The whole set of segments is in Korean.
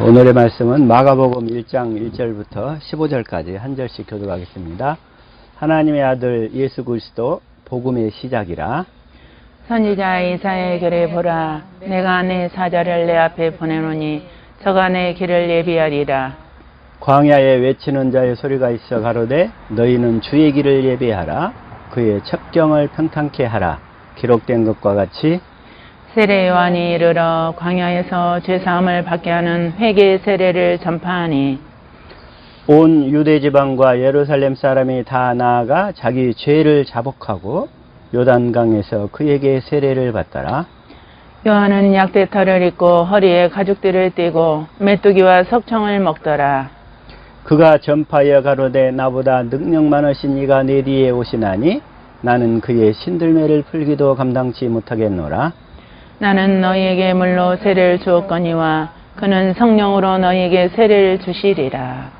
오늘의 말씀은 마가복음 1장 1절부터 15절까지 한 절씩 교독하겠습니다. 하나님의 아들 예수 그리스도 복음의 시작이라. 선지자 이사야의 글에 보라, 내가 내 사자를 내 앞에 보내노니 저가 내 길을 예비하리라. 광야에 외치는 자의 소리가 있어 가로되 너희는 주의 길을 예비하라. 그의 첩경을 평탄케 하라. 기록된 것과 같이 세례 요한이 이르러 광야에서 죄사함을 받게 하는 회개 세례를 전파하니 온 유대 지방과 예루살렘 사람이 다 나아가 자기 죄를 자복하고 요단강에서 그에게 세례를 받더라. 요한은 약대털을 입고 허리에 가죽띠를 띠고 메뚜기와 석청을 먹더라. 그가 전파하여 가로되 나보다 능력 많으신 이가 내 뒤에 오시나니 나는 그의 신들매를 풀기도 감당치 못하겠노라. 나는 너희에게 물로 세례를 주었거니와 그는 성령으로 너희에게 세례를 주시리라.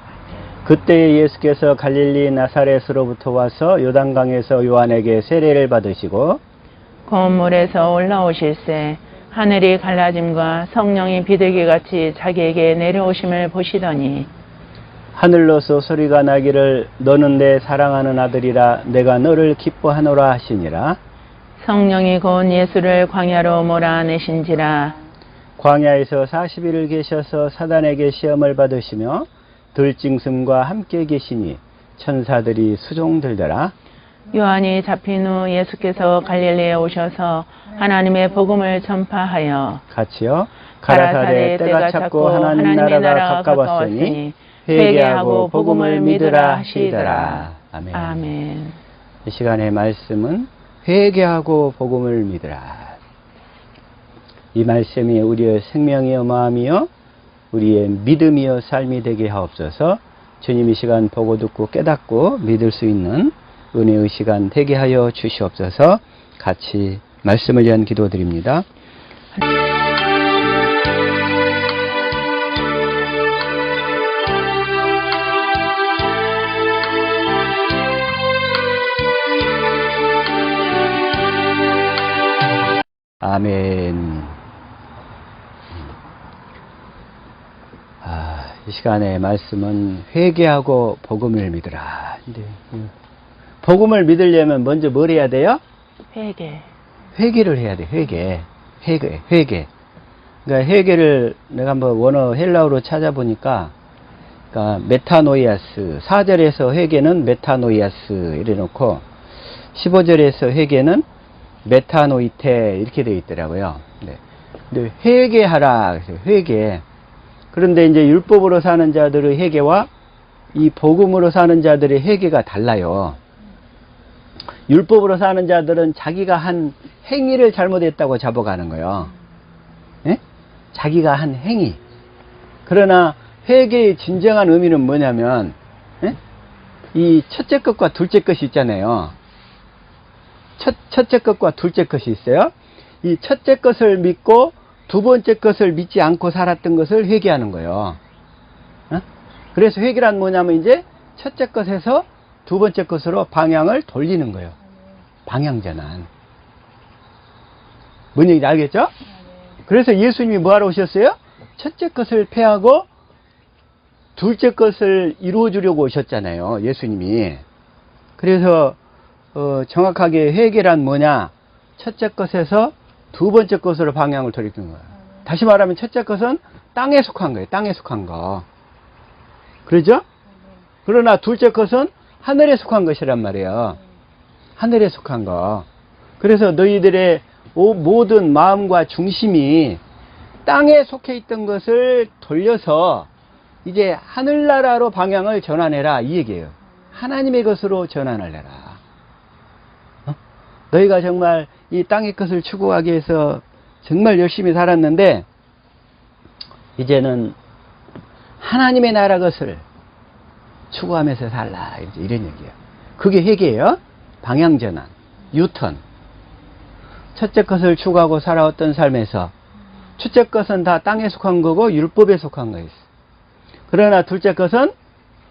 그때 예수께서 갈릴리 나사렛으로부터 와서 요단강에서 요한에게 세례를 받으시고 고운 물에서 올라오실새 하늘이 갈라짐과 성령이 비둘기같이 자기에게 내려오심을 보시더니 하늘로서 소리가 나기를 너는 내 사랑하는 아들이라 내가 너를 기뻐하노라 하시니라. 성령이 곧 예수를 광야로 몰아내신지라. 광야에서 40일을 계셔서 사단에게 시험을 받으시며 들짐승과 함께 계시니 천사들이 수종들더라. 요한이 잡힌 후 예수께서 갈릴리에 오셔서 하나님의 복음을 전파하여 같이요. 가라사대 때가 찼고 하나님 나라가 가까웠으니 회개하고 복음을 믿으라 하시더라. 아멘. 아멘. 이 시간의 말씀은 회개하고 복음을 믿으라. 이 말씀이 우리의 생명이요 마음이요 우리의 믿음이요 삶이 되게 하옵소서. 주님 이 시간 보고 듣고 깨닫고 믿을 수 있는 은혜의 시간 되게 하여 주시옵소서. 같이 말씀을 위한 기도드립니다. 아멘. 이 시간의 말씀은 회개하고 복음을 믿으라. 복음을 믿으려면 먼저 뭘 해야 돼요? 회개. 회개를 해야 돼. 회개. 그러니까 회개를 내가 한번 원어 헬라어로 찾아보니까, 그러니까 메타노이아스. 4절에서 회개는 메타노이아스 이래 놓고 15절에서 회개는 메타노이테 이렇게 되어 있더라고요. 네. 근데 회개하라. 회개. 그런데 이제 율법으로 사는 자들의 회개와 이 복음으로 사는 자들의 회개가 달라요. 율법으로 사는 자들은 자기가 한 행위를 잘못했다고 잡아가는 거예요. 네? 자기가 한 행위. 그러나 회개의 진정한 의미는 뭐냐면, 네? 이 첫째 것과 둘째 것이 있잖아요. 첫째 것과 둘째 것이 있어요. 이 첫째 것을 믿고 두 번째 것을 믿지 않고 살았던 것을 회개하는 거예요. 그래서 회개란 뭐냐면 이제 첫째 것에서 두 번째 것으로 방향을 돌리는 거예요. 방향전환. 뭔 얘기인지 알겠죠? 그래서 예수님이 뭐하러 오셨어요? 첫째 것을 패하고 둘째 것을 이루어주려고 오셨잖아요. 예수님이. 그래서 정확하게 회개란 뭐냐? 첫째 것에서 두 번째 것으로 방향을 돌리는 거예요. 다시 말하면 첫째 것은 땅에 속한 거예요. 땅에 속한 거. 그러죠? 그러나 둘째 것은 하늘에 속한 것이란 말이에요. 하늘에 속한 거. 그래서 너희들의 모든 마음과 중심이 땅에 속해 있던 것을 돌려서 이제 하늘나라로 방향을 전환해라 이 얘기예요. 하나님의 것으로 전환을 해라. 너희가 정말 이 땅의 것을 추구하기 위해서 정말 열심히 살았는데 이제는 하나님의 나라 것을 추구하면서 살라 이런 얘기예요. 그게 회개예요. 방향전환, 유턴. 첫째 것을 추구하고 살아왔던 삶에서 첫째 것은 다 땅에 속한 거고 율법에 속한 거였어요. 그러나 둘째 것은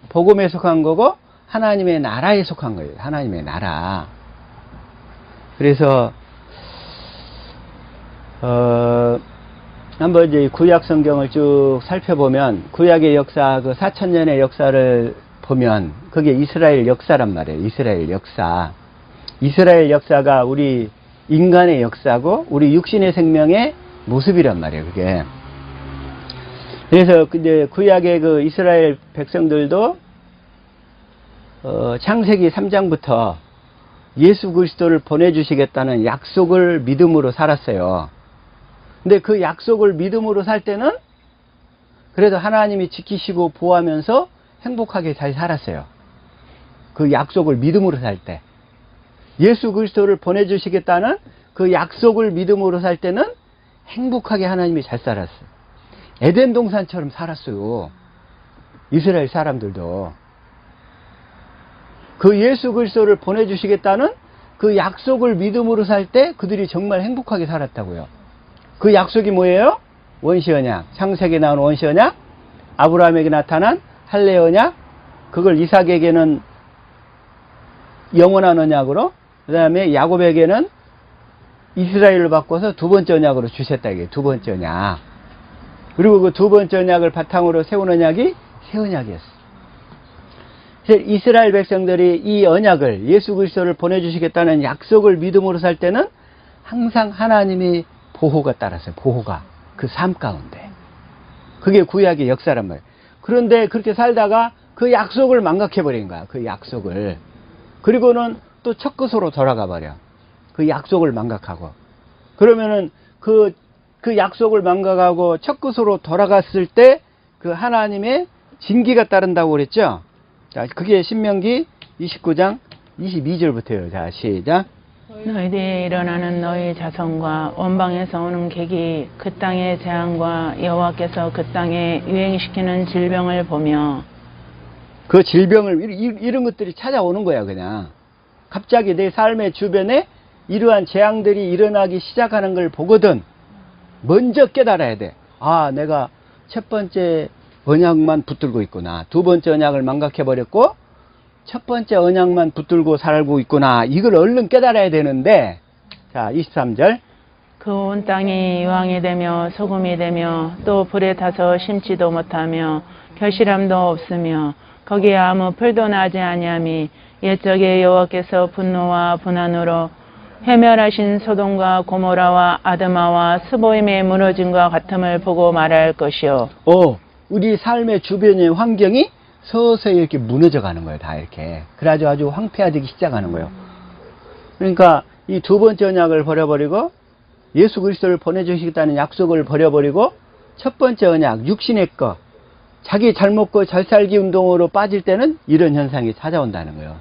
복음에 속한 거고 하나님의 나라에 속한 거예요. 하나님의 나라. 그래서 한번 이제 구약 성경을 쭉 살펴보면 구약의 역사, 그 4,000년의 역사를 보면 그게 이스라엘 역사란 말이에요. 이스라엘 역사. 이스라엘 역사가 우리 인간의 역사고 우리 육신의 생명의 모습이란 말이에요. 그게. 그래서 이제 구약의 그 이스라엘 백성들도 창세기 3장부터 예수 그리스도를 보내주시겠다는 약속을 믿음으로 살았어요. 근데 그 약속을 믿음으로 살 때는 그래도 하나님이 지키시고 보호하면서 행복하게 잘 살았어요. 그 약속을 믿음으로 살 때. 예수 그리스도를 보내주시겠다는 그 약속을 믿음으로 살 때는 행복하게 하나님이 잘 살았어요. 에덴 동산처럼 살았어요. 이스라엘 사람들도. 그 예수 그리스도를 보내주시겠다는 그 약속을 믿음으로 살 때 그들이 정말 행복하게 살았다고요. 그 약속이 뭐예요? 원시 언약. 창세기에 나온 원시 언약, 아브라함에게 나타난 할례 언약, 그걸 이삭에게는 영원한 언약으로, 그 다음에 야곱에게는 이스라엘로 바꿔서 두 번째 언약으로 주셨다. 이게 두 번째 언약. 그리고 그 두 번째 언약을 바탕으로 세운 언약이 새 언약이었어요. 이스라엘 백성들이 이 언약을, 예수 그리스도를 보내주시겠다는 약속을 믿음으로 살 때는 항상 하나님이 보호가 따랐어요. 보호가. 그 삶 가운데. 그게 구약의 역사란 말이에요. 그런데 그렇게 살다가 그 약속을 망각해버린 거야. 그 약속을. 그리고는 또 첫 것으로 돌아가 버려. 그 약속을 망각하고. 그러면은 그 약속을 망각하고 첫 것으로 돌아갔을 때 그 하나님의 징계가 따른다고 그랬죠? 자, 그게 신명기 29장 22절부터예요. 자, 시작. 너희들이 일어나는 너희 자손과 원방에서 오는 객이 그 땅의 재앙과 여호와께서 그 땅에 유행시키는 질병을 보며 그 질병을 이런 것들이 찾아오는 거야. 그냥 갑자기 내 삶의 주변에 이러한 재앙들이 일어나기 시작하는 걸 보거든 먼저 깨달아야 돼. 아, 내가 첫 번째 언약만 붙들고 있구나. 두 번째 언약을 망각해버렸고 첫 번째 언약만 붙들고 살고 있구나. 이걸 얼른 깨달아야 되는데, 자, 23절. 그 온 땅이 유황이 되며 소금이 되며 또 불에 타서 심지도 못하며 결실함도 없으며 거기에 아무 풀도 나지 아니함이 옛적에 여호와께서 분노와 분한으로 해멸하신 소돔과 고모라와 아드마와 스보임의 무너짐과 같음을 보고 말할 것이요. 우리 삶의 주변의 환경이 서서히 이렇게 무너져 가는 거예요. 다 이렇게. 그래가지고 아주 황폐해지기 시작하는 거예요. 그러니까 이 두 번째 언약을 버려버리고 예수 그리스도를 보내주시겠다는 약속을 버려버리고 첫 번째 언약, 육신의 것, 자기 잘 먹고 잘 살기 운동으로 빠질 때는 이런 현상이 찾아온다는 거예요.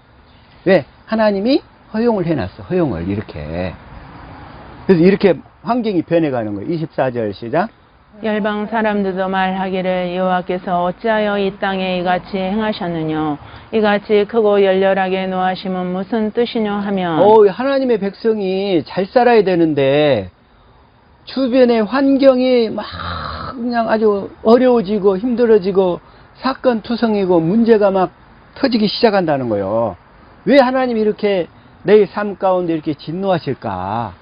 왜? 하나님이 허용을 해놨어. 허용을 이렇게. 그래서 이렇게 환경이 변해가는 거예요. 24절 시작. 열방 사람들도 말하기를 여호와께서 어찌하여 이 땅에 이같이 행하셨느냐 이같이 크고 열렬하게 노하심은 무슨 뜻이냐 하면 하나님의 백성이 잘 살아야 되는데 주변의 환경이 막 그냥 아주 어려워지고 힘들어지고 사건 투성이고 문제가 막 터지기 시작한다는 거예요. 왜 하나님이 이렇게 내 삶 가운데 이렇게 진노하실까?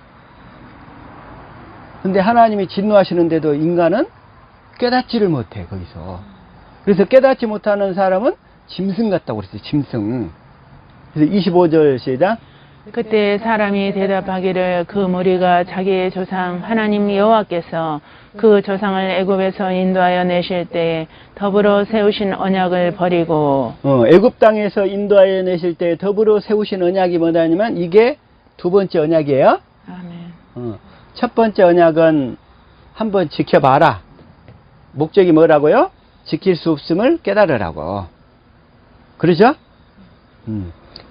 근데 하나님이 진노하시는데도 인간은 깨닫지를 못해, 거기서. 그래서 깨닫지 못하는 사람은 짐승 같다고 그랬어요, 짐승. 그래서 25절 시작. 그때 사람이 대답하기를 그 무리가 자기의 조상 하나님 여호와께서 그 조상을 애굽에서 인도하여 내실 때에 더불어 세우신 언약을 버리고 애굽 땅에서 인도하여 내실 때 더불어 세우신 언약이 뭐냐면 이게 두 번째 언약이에요. 아멘. 첫 번째 언약은 한번 지켜봐라. 목적이 뭐라고요? 지킬 수 없음을 깨달으라고. 그러죠?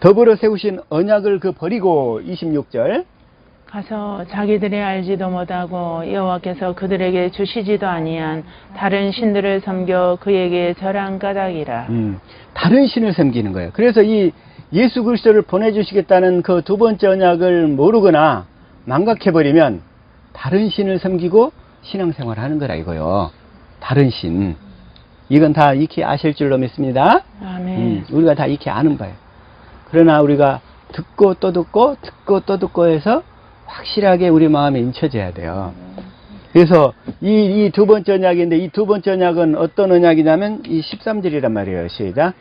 더불어 세우신 언약을 버리고 26절. 가서 자기들이 알지도 못하고 여호와께서 그들에게 주시지도 아니한 다른 신들을 섬겨 그에게 절한 까닭이라. 다른 신을 섬기는 거예요. 그래서 이 예수 그리스도를 보내주시겠다는 그 두 번째 언약을 모르거나 망각해버리면 다른 신을 섬기고 신앙생활을 하는 거라 이거요. 다른 신. 이건 다 익히 아실 줄로 믿습니다. 아멘. 우리가 다 익히 아는 바예요. 그러나 우리가 듣고 또 듣고 듣고 또 듣고 해서 확실하게 우리 마음에 인쳐져야 돼요. 그래서 이 두 번째 언약인데 이 두 번째 언약은 어떤 언약이냐면 이 13절이란 말이에요. 시작.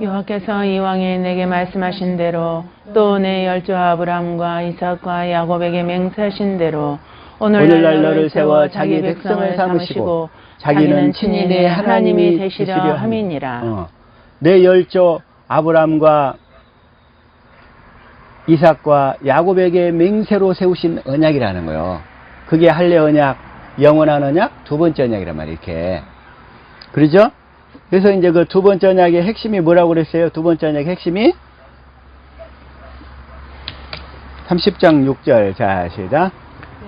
여호와께서 이왕에 내게 말씀하신 대로 또 내 열조 아브라함과 이삭과 야곱에게 맹세하신 대로 오늘날 너를 세워 자기 백성을 삼으시고 자기는 친히 내 하나님이 되시려 함이니라. 내 열조 아브라함과 이삭과 야곱에게 맹세로 세우신 언약이라는 거예요. 그게 할례 언약, 영원한 언약, 두 번째 언약이란 말이에요. 이렇게. 그러죠? 그래서 이제 그 두 번째 언약의 핵심이 뭐라고 그랬어요? 두 번째 언약의 핵심이 30장 6절. 자, 시작.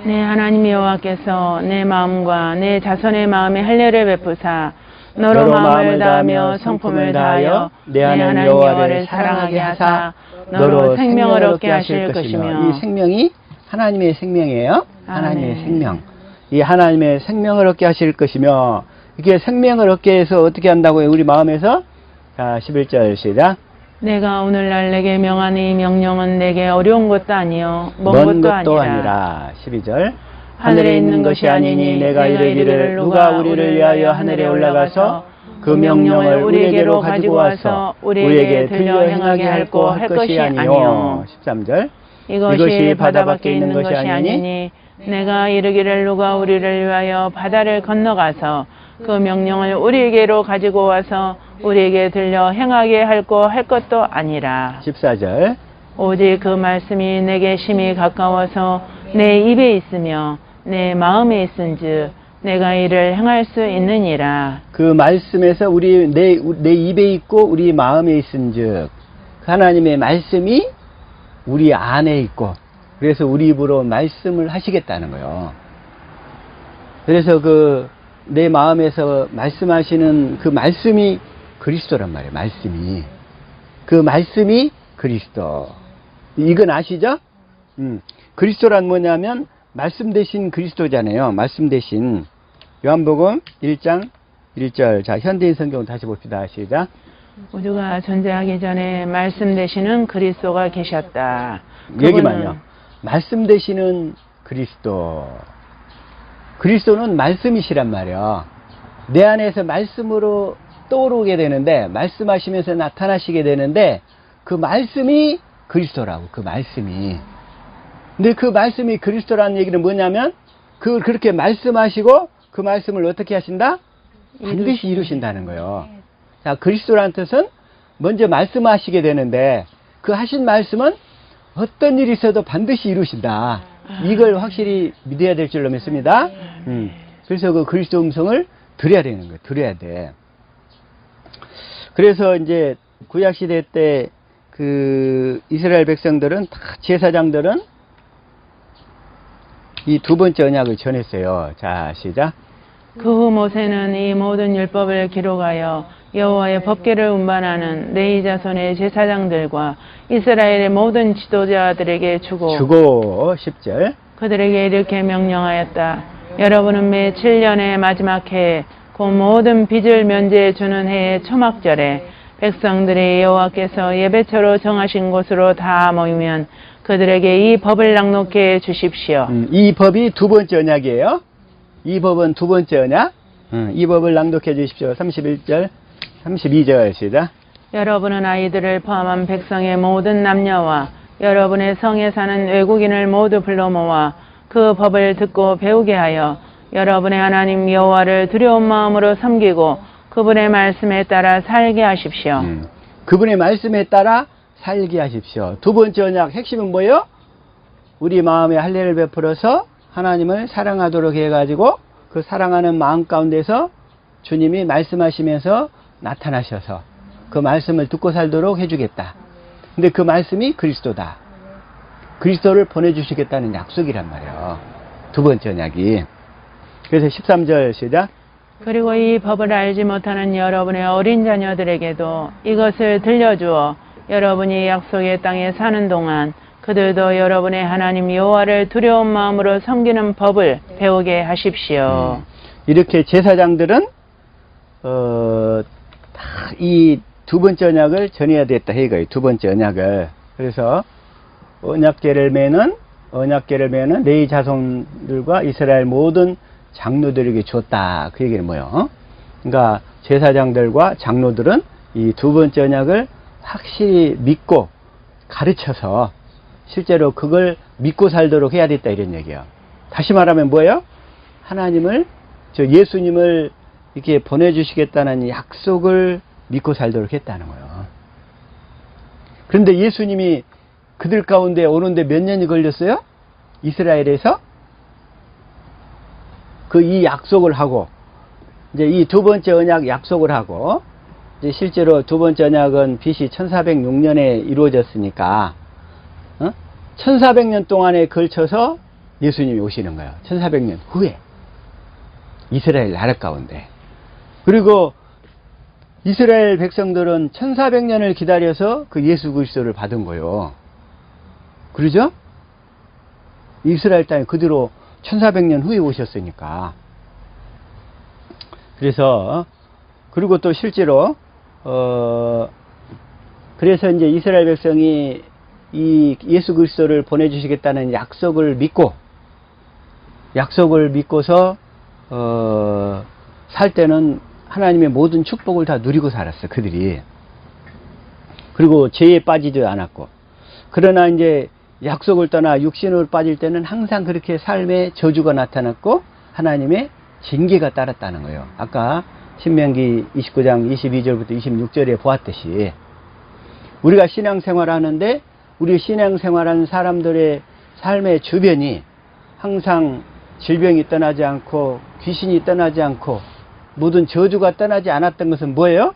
내 하나님 여호와께서 내 마음과 내 자손의 마음에 할례를 베푸사 너로 마음을 다하며 성품을 다하여 내 하나님 여호와를 사랑하게 하사 너로 생명을 얻게 하실 것이며. 이 생명이 하나님의 생명이에요. 하나님의 생명. 이 하나님의 생명을 얻게 하실 것이며, 이게 생명을 얻게 해서 어떻게 한다고요? 우리 마음에서. 자, 11절 시작. 내가 오늘날 내게 명한 이 명령은 내게 어려운 것도 아니요 먼 것도 아니라. 12절. 하늘에 있는 것이 아니니 내가 이르기를 누가 우리를 위하여 하늘에 올라가서 그 명령을 우리에게로 가지고 와서 우리에게 들려 행하게 할 것이 아니요. 13절. 이것이 바다 밖에 있는 것이 아니니 내가 이르기를 누가 우리를 위하여 바다를 건너가서 그 명령을 우리에게로 가지고 와서 우리에게 들려 행하게 할 것도 아니라. 14절. 오직 그 말씀이 내게 심히 가까워서 내 입에 있으며 내 마음에 있은즉 내가 이를 행할 수 있느니라. 그 말씀에서 내 입에 있고 우리 마음에 있은즉 그 하나님의 말씀이 우리 안에 있고, 그래서 우리 입으로 말씀을 하시겠다는 거예요. 그래서 그 내 마음에서 말씀하시는 그 말씀이 그리스도란 말이에요. 말씀이. 그 말씀이 그리스도. 이건 아시죠? 그리스도란 뭐냐면 말씀 대신 그리스도잖아요. 말씀 대신. 요한복음 1장 1절. 자, 현대인 성경 다시 봅시다. 시작. 우주가 존재하기 전에 말씀 되시는 그리스도가 계셨다. 여기만요. 말씀 되시는 그리스도. 그리스도는 말씀이시란 말이야. 내 안에서 말씀으로 떠오르게 되는데, 말씀하시면서 나타나시게 되는데, 그 말씀이 그리스도라고. 그 말씀이. 근데 그 말씀이 그리스도라는 얘기는 뭐냐면, 그렇게 말씀하시고 그 말씀을 어떻게 하신다? 반드시 이루신다는 거예요. 자, 그리스도라는 뜻은 먼저 말씀하시게 되는데, 그 하신 말씀은 어떤 일이 있어도 반드시 이루신다. 이걸 확실히 믿어야 될 줄로 믿습니다. 그래서 그 그리스도 음성을 들어야 되는 거예요. 들어야 돼. 그래서 이제 구약시대 때 그 이스라엘 백성들은 다 제사장들은 이 두 번째 언약을 전했어요. 자, 시작. 그 후 모세는 이 모든 율법을 기록하여 여호와의 법궤를 운반하는 레위 자손의 제사장들과 이스라엘의 모든 지도자들에게 주고 10절. 그들에게 이렇게 명령하였다. 여러분은 매 7년의 마지막 해에 그 모든 빚을 면제해 주는 해의 초막절에 백성들이 여호와께서 예배처로 정하신 곳으로 다 모이면 그들에게 이 법을 낭독해 주십시오. 이 법이 두 번째 언약이에요. 이 법은 두 번째 언약. 이 법을 낭독해 주십시오. 31절, 32절 시작. 여러분은 아이들을 포함한 백성의 모든 남녀와 여러분의 성에 사는 외국인을 모두 불러 모아 그 법을 듣고 배우게 하여 여러분의 하나님 여호와를 두려운 마음으로 섬기고 그분의 말씀에 따라 살게 하십시오. 그분의 말씀에 따라 살게 하십시오. 두 번째 언약 핵심은 뭐예요? 우리 마음에 할례를 베풀어서 하나님을 사랑하도록 해가지고 그 사랑하는 마음 가운데서 주님이 말씀하시면서 나타나셔서 그 말씀을 듣고 살도록 해주겠다. 근데 그 말씀이 그리스도다. 그리스도를 보내주시겠다는 약속이란 말이에요. 두 번째 언약이. 그래서 13절 시작. 그리고 이 법을 알지 못하는 여러분의 어린 자녀들에게도 이것을 들려주어 여러분이 약속의 땅에 사는 동안 그들도 여러분의 하나님 여호와를 두려운 마음으로 섬기는 법을 배우게 하십시오. 이렇게 제사장들은 이 두 번째 언약을 전해야 됐다 이거예요. 두 번째 언약을. 그래서 언약궤를 매는 레위 자손들과 이스라엘 모든 장로들에게 줬다. 그 얘기는 뭐예요? 그러니까 제사장들과 장로들은 이 두 번째 언약을 확실히 믿고 가르쳐서 실제로 그걸 믿고 살도록 해야 됐다 이런 얘기예요. 다시 말하면 뭐예요? 하나님을, 예수님을 이렇게 보내주시겠다는 약속을 믿고 살도록 했다는 거예요. 그런데 예수님이 그들 가운데 오는데 몇 년이 걸렸어요? 이스라엘에서 이 약속을 하고, 이제 이 두 번째 언약 약속을 하고, 이제 실제로 두 번째 언약은 BC 1406년에 이루어졌으니까, 1400년 동안에 걸쳐서 예수님이 오시는 거예요. 1400년 후에. 이스라엘 나라 가운데. 그리고 이스라엘 백성들은 1400년을 기다려서 그 예수 그리스도를 받은 거예요. 그러죠? 이스라엘 땅에 그대로 1400년 후에 오셨으니까. 그래서, 그리고 또 실제로, 그래서 이제 이스라엘 백성이 이 예수 그리스도를 보내주시겠다는 약속을 믿고서, 살 때는 하나님의 모든 축복을 다 누리고 살았어요, 그들이. 그리고 죄에 빠지지 않았고. 그러나 이제 약속을 떠나 육신으로 빠질 때는 항상 그렇게 삶에 저주가 나타났고 하나님의 징계가 따랐다는 거예요. 아까 신명기 29장 22절부터 26절에 보았듯이 우리가 신앙생활을 하는데 우리 신앙생활하는 사람들의 삶의 주변이 항상 질병이 떠나지 않고 귀신이 떠나지 않고 모든 저주가 떠나지 않았던 것은 뭐예요?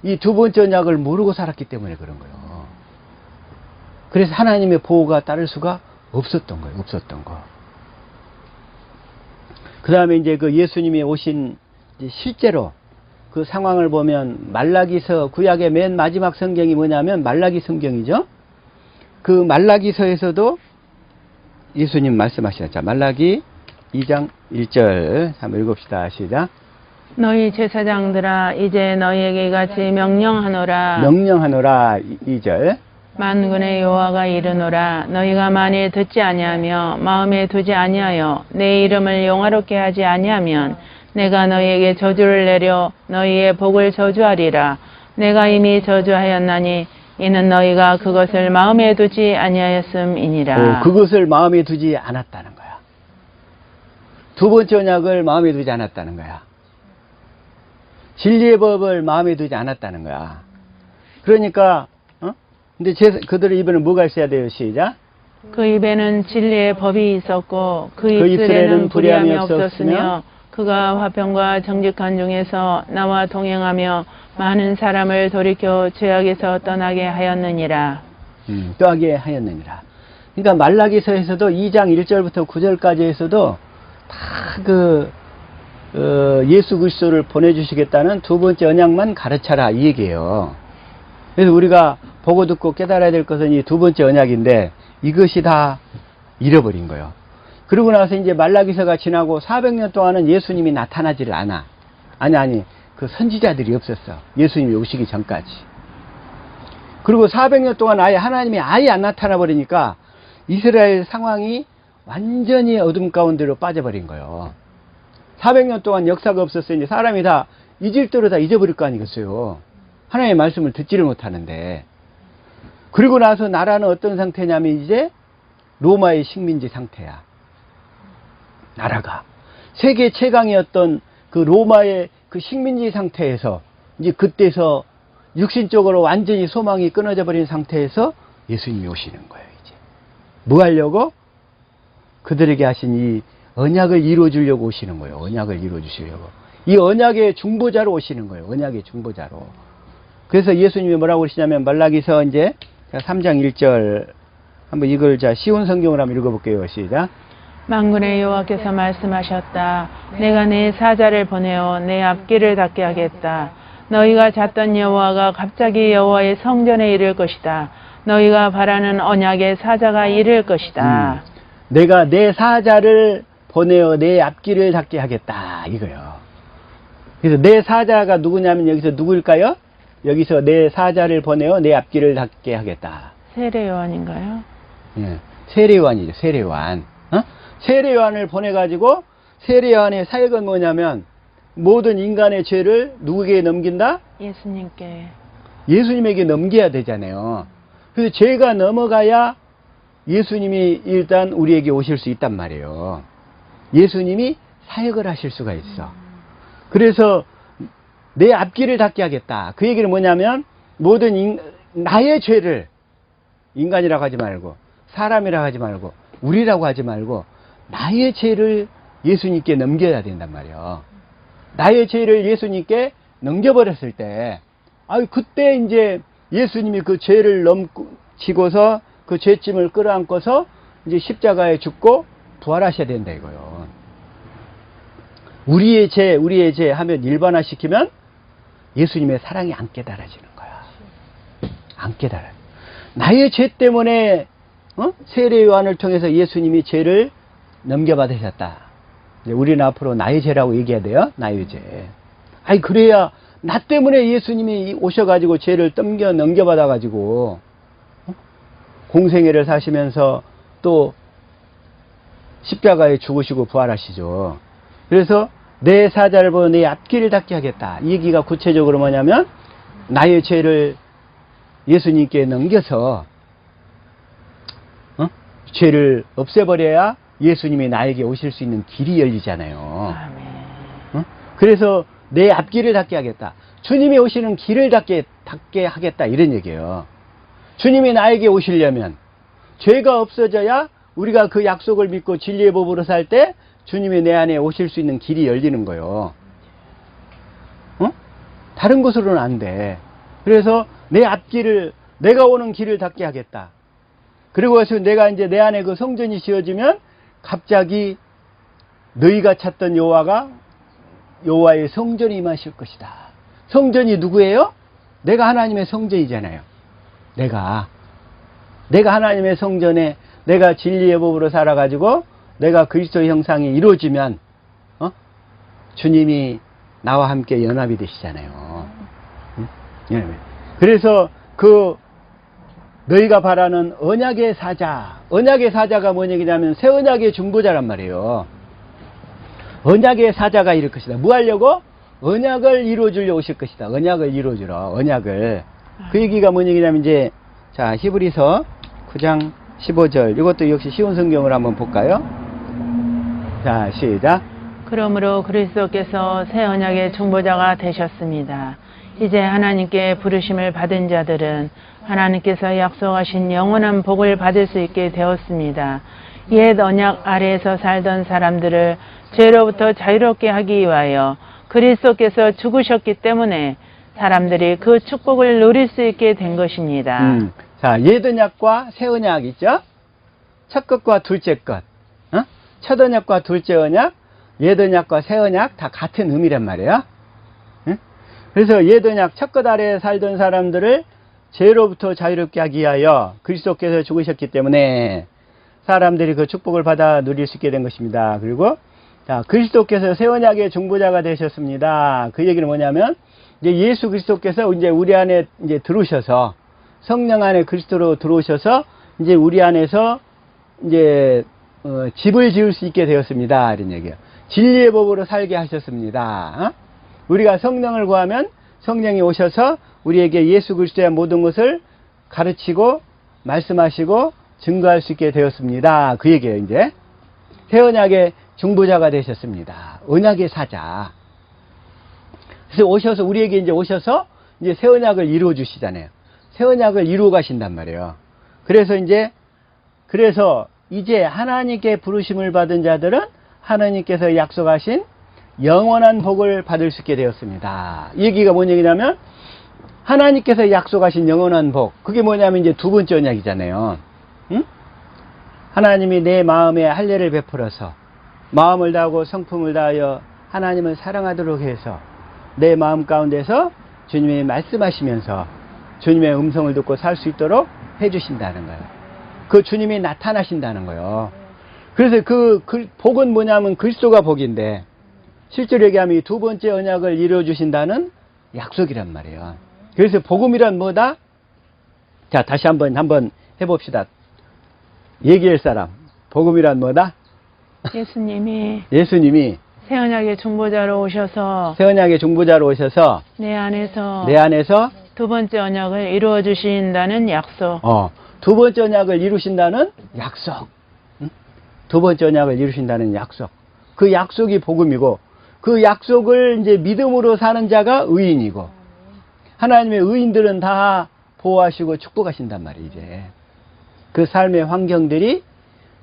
이 두 번째 언약을 모르고 살았기 때문에 그런 거예요. 그래서 하나님의 보호가 따를 수가 없었던 거예요. 없었던 거. 그 다음에 이제 그 예수님이 오신 이제 실제로 그 상황을 보면 말라기서, 구약의 맨 마지막 성경이 뭐냐면 말라기 성경이죠. 그 말라기서에서도 예수님 말씀하시죠. 말라기 2장 1절 한번 읽읍시다. 시작. 너희 제사장들아 이제 너희에게 같이 명령하노라. 2절. 만군의 여호와가 이르노라. 너희가 만일 듣지 아니하며 마음에 두지 아니하여 내 이름을 영화롭게 하지 아니하면 내가 너희에게 저주를 내려 너희의 복을 저주하리라. 내가 이미 저주하였나니 이는 너희가 그것을 마음에 두지 아니하였음이니라. 그것을 마음에 두지 않았다는 거야. 두 번째 언약을 마음에 두지 않았다는 거야. 진리의 법을 마음에 두지 않았다는 거야. 그러니까 근데 그들의 입에는 뭐가 있어야 돼요? 시작. 그 입에는 진리의 법이 있었고 그 입술에는 불의함이 없었으며 그가 화평과 정직한 중에서 나와 동행하며 많은 사람을 돌이켜 죄악에서 떠나게 하였느니라. 떠나게 하였느니라. 그러니까 말라기서에서도 2장 1절부터 9절까지에서도 다 예수 그리스도를 보내주시겠다는 두 번째 언약만 가르쳐라 이 얘기예요. 그래서 우리가 보고 듣고 깨달아야 될 것은 이 두 번째 언약인데 이것이 다 잃어버린 거예요. 그러고 나서 이제 말라기서가 지나고 400년 동안은 예수님이 나타나지를 않아. 아니 그 선지자들이 없었어. 예수님이 오시기 전까지. 그리고 400년 동안 하나님이 아예 안 나타나 버리니까 이스라엘 상황이 완전히 어둠 가운데로 빠져버린 거예요. 400년 동안 역사가 없었어요. 이제 사람이 다 잊을 대로 다 잊어버릴 거 아니겠어요. 하나님의 말씀을 듣지를 못하는데. 그리고 나서 나라는 어떤 상태냐면 이제 로마의 식민지 상태야. 나라가. 세계 최강이었던 그 로마의 그 식민지 상태에서 이제 그때서 육신적으로 완전히 소망이 끊어져 버린 상태에서 예수님이 오시는 거예요. 이제 뭐 하려고? 그들에게 하신 이 언약을 이루어 주려고 오시는 거예요. 언약을 이루어 주시려고. 이 언약의 중보자로 오시는 거예요. 언약의 중보자로. 그래서 예수님이 뭐라고 그러시냐면 말라기서 이제 3장 1절 한번 이걸 쉬운 성경으로 한번 읽어볼게요. 시작. 만군의 여호와께서 말씀하셨다. 내가 내 사자를 보내어 내 앞길을 닫게 하겠다. 너희가 잤던 여호와가 갑자기 여호와의 성전에 이를 것이다. 너희가 바라는 언약의 사자가 이를 것이다. 내가 내 사자를 보내어 내 앞길을 닫게 하겠다 이거요. 그래서 내 사자가 누구냐면 여기서 누구일까요? 여기서 내 사자를 보내어 내 앞길을 닫게 하겠다. 세례 요한인가요? 예, 세례요한이죠. 세례요한. 세례요한을 보내가지고 세례 요한의 사역은 뭐냐면 모든 인간의 죄를 누구에게 넘긴다? 예수님께. 예수님에게 넘겨야 되잖아요. 그래서 죄가 넘어가야 예수님이 일단 우리에게 오실 수 있단 말이에요. 예수님이 사역을 하실 수가 있어. 그래서 내 앞길을 닦게 하겠다. 그 얘기는 뭐냐면 모든 나의 죄를, 인간이라고 하지 말고 사람이라고 하지 말고 우리라고 하지 말고 나의 죄를 예수님께 넘겨야 된단 말이에요. 나의 죄를 예수님께 넘겨버렸을 때, 그때 이제 예수님이 그 죄를 넘치고서 그 죄짐을 끌어안고서 이제 십자가에 죽고 부활하셔야 된다 이거요. 우리의 죄 하면 일반화시키면 예수님의 사랑이 안 깨달아지는 거야. 안 깨달아. 나의 죄 때문에 세례 요한을 통해서 예수님이 죄를 넘겨받으셨다. 이제 우리는 앞으로 나의 죄라고 얘기해야 돼요. 나의 죄. 그래야 나 때문에 예수님이 오셔가지고 죄를 넘겨받아가지고 공생애를 사시면서 또 십자가에 죽으시고 부활하시죠. 그래서 내 사자를 보고 내 앞길을 닦게 하겠다. 이 얘기가 구체적으로 뭐냐면 나의 죄를 예수님께 넘겨서 죄를 없애버려야 예수님이 나에게 오실 수 있는 길이 열리잖아요. 그래서 내 앞길을 닦게 하겠다. 주님이 오시는 길을 닦게 하겠다 이런 얘기예요. 주님이 나에게 오시려면 죄가 없어져야 우리가 그 약속을 믿고 진리의 법으로 살 때 주님이 내 안에 오실 수 있는 길이 열리는 거예요. 다른 곳으로는 안 돼. 그래서 내 앞길을, 내가 오는 길을 닦게 하겠다. 그리고 내가 이제 내 안에 그 성전이 지어지면 갑자기 너희가 찾던 여호와의 성전이 임하실 것이다. 성전이 누구예요? 내가 하나님의 성전이잖아요. 내가 하나님의 성전에 내가 진리의 법으로 살아가지고 내가 그리스도의 형상이 이루어지면 주님이 나와 함께 연합이 되시잖아요. 그래서 그 너희가 바라는 언약의 사자가 뭔 얘기냐면 새 언약의 중보자란 말이에요. 언약의 사자가 이룰 것이다. 뭐 하려고? 언약을 이루어주려 오실 것이다. 언약을 이루어주러. 언약을. 그 얘기가 뭔 얘기냐면 이제 히브리서 9장 15절. 이것도 역시 쉬운 성경을 한번 볼까요? 자, 시작. 그러므로 그리스도께서 새 언약의 중보자가 되셨습니다. 이제 하나님께 부르심을 받은 자들은 하나님께서 약속하신 영원한 복을 받을 수 있게 되었습니다. 옛 언약 아래에서 살던 사람들을 죄로부터 자유롭게 하기 위하여 그리스도께서 죽으셨기 때문에 사람들이 그 축복을 누릴 수 있게 된 것입니다. 자, 옛 언약과 새 언약 있죠? 첫 것과 둘째 것. 첫 언약과 둘째 언약, 옛 언약과 새 언약 다 같은 의미란 말이에요. 그래서 옛 언약 첫 것 아래에 살던 사람들을 죄로부터 자유롭게 하기 위하여 그리스도께서 죽으셨기 때문에 사람들이 그 축복을 받아 누릴 수 있게 된 것입니다. 그리고 그리스도께서 새 언약의 중보자가 되셨습니다. 그 얘기는 뭐냐면 이제 예수 그리스도께서 이제 우리 안에 이제 들어오셔서 성령 안에 그리스도로 들어오셔서 이제 우리 안에서 이제 집을 지을 수 있게 되었습니다. 이런 얘기예요. 진리의 법으로 살게 하셨습니다. 우리가 성령을 구하면 성령이 오셔서 우리에게 예수 그리스도의 모든 것을 가르치고 말씀하시고 증거할 수 있게 되었습니다. 그 얘기예요. 이제 새 언약의 중보자가 되셨습니다. 언약의 사자. 그래서 우리에게 이제 오셔서 이제 새 언약을 이루어 주시잖아요. 새 언약을 이루어 가신단 말이에요. 그래서 이제 하나님께 부르심을 받은 자들은 하나님께서 약속하신 영원한 복을 받을 수 있게 되었습니다. 이 얘기가 뭔 얘기냐면 하나님께서 약속하신 영원한 복. 그게 뭐냐면 이제 두 번째 언약이잖아요. 하나님이 내 마음에 할례를 베풀어서 마음을 다하고 성품을 다하여 하나님을 사랑하도록 해서 내 마음 가운데서 주님이 말씀하시면서 주님의 음성을 듣고 살 수 있도록 해주신다는 거예요. 그 주님이 나타나신다는 거예요. 그래서 그 복은 뭐냐면 그리스도가 복인데 실제로 얘기하면 이 두 번째 언약을 이루어주신다는 약속이란 말이에요. 그래서 복음이란 뭐다? 자, 다시 한번 해봅시다. 얘기할 사람. 복음이란 뭐다? 예수님이 새언약의 중보자로 오셔서 새언약의 중보자로 오셔서 내 안에서 내 안에서 두 번째 언약을 이루어 주신다는 약속. 두 번째 언약을 이루신다는 약속. 응? 두 번째 언약을 이루신다는 약속. 그 약속이 복음이고 그 약속을 이제 믿음으로 사는 자가 의인이고 하나님의 의인들은 다 보호하시고 축복하신단 말이에요. 이제 그 삶의 환경들이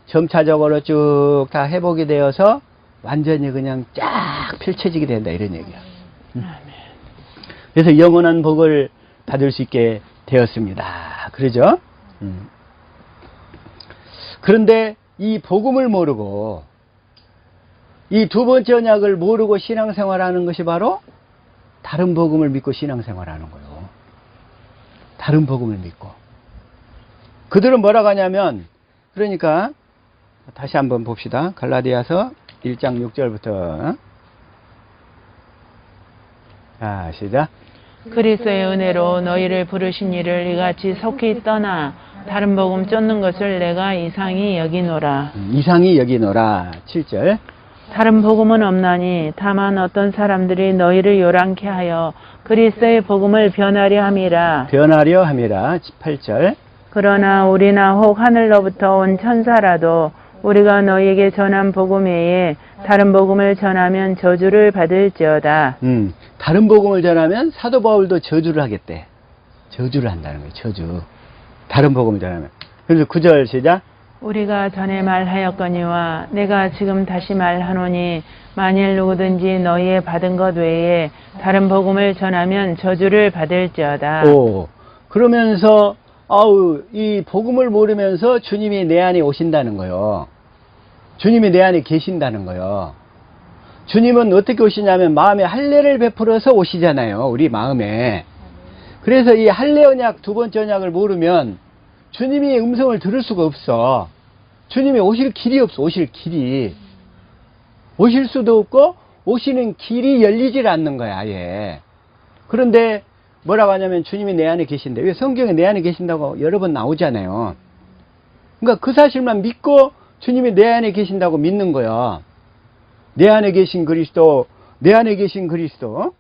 점차적으로 쭉 다 회복이 되어서 완전히 그냥 쫙 펼쳐지게 된다 이런 얘기야. 그래서 영원한 복을 받을 수 있게 되었습니다. 그러죠? 그런데 이 복음을 모르고 이 두 번째 언약을 모르고 신앙생활하는 것이 바로 다른 복음을 믿고 신앙생활하는 거예요. 다른 복음을 믿고 그들은 뭐라고 하냐면 그러니까 다시 한번 봅시다. 갈라디아서 1장 6절부터 자 시작. 그리스도의 은혜로 너희를 부르신 이를 이같이 속히 떠나 다른 복음 쫓는 것을 내가 이상히 여기노라. 이상히 여기노라. 7절. 다른 복음은 없나니 다만 어떤 사람들이 너희를 요란케 하여 그리스도의 복음을 변하려 함이라. 변하려 함이라. 8절. 그러나 우리나 혹 하늘로부터 온 천사라도 우리가 너희에게 전한 복음 외에 다른 복음을 전하면 저주를 받을지어다. 다른 복음을 전하면 사도 바울도 저주를 하겠대. 저주를 한다는 거예요. 저주. 다른 복음을 전하면. 그래서 9절 시작. 우리가 전에 말하였거니와 내가 지금 다시 말하노니 만일 누구든지 너희의 받은 것 외에 다른 복음을 전하면 저주를 받을지어다. 그러면서 이 복음을 모르면서 주님이 내 안에 오신다는 거예요. 주님이 내 안에 계신다는 거예요. 주님은 어떻게 오시냐면 마음에 할례를 베풀어서 오시잖아요. 우리 마음에. 그래서 이 할례 언약 두 번째 언약을 모르면 주님이 음성을 들을 수가 없어. 주님이 오실 길이 없어. 오실 길이. 오실 수도 없고 오시는 길이 열리질 않는 거야. 아예. 그런데 뭐라고 하냐면 주님이 내 안에 계신데 왜 성경에 내 안에 계신다고 여러 번 나오잖아요. 그러니까 그 사실만 믿고 주님이 내 안에 계신다고 믿는 거야. 내 안에 계신 그리스도, 내 안에 계신 그리스도.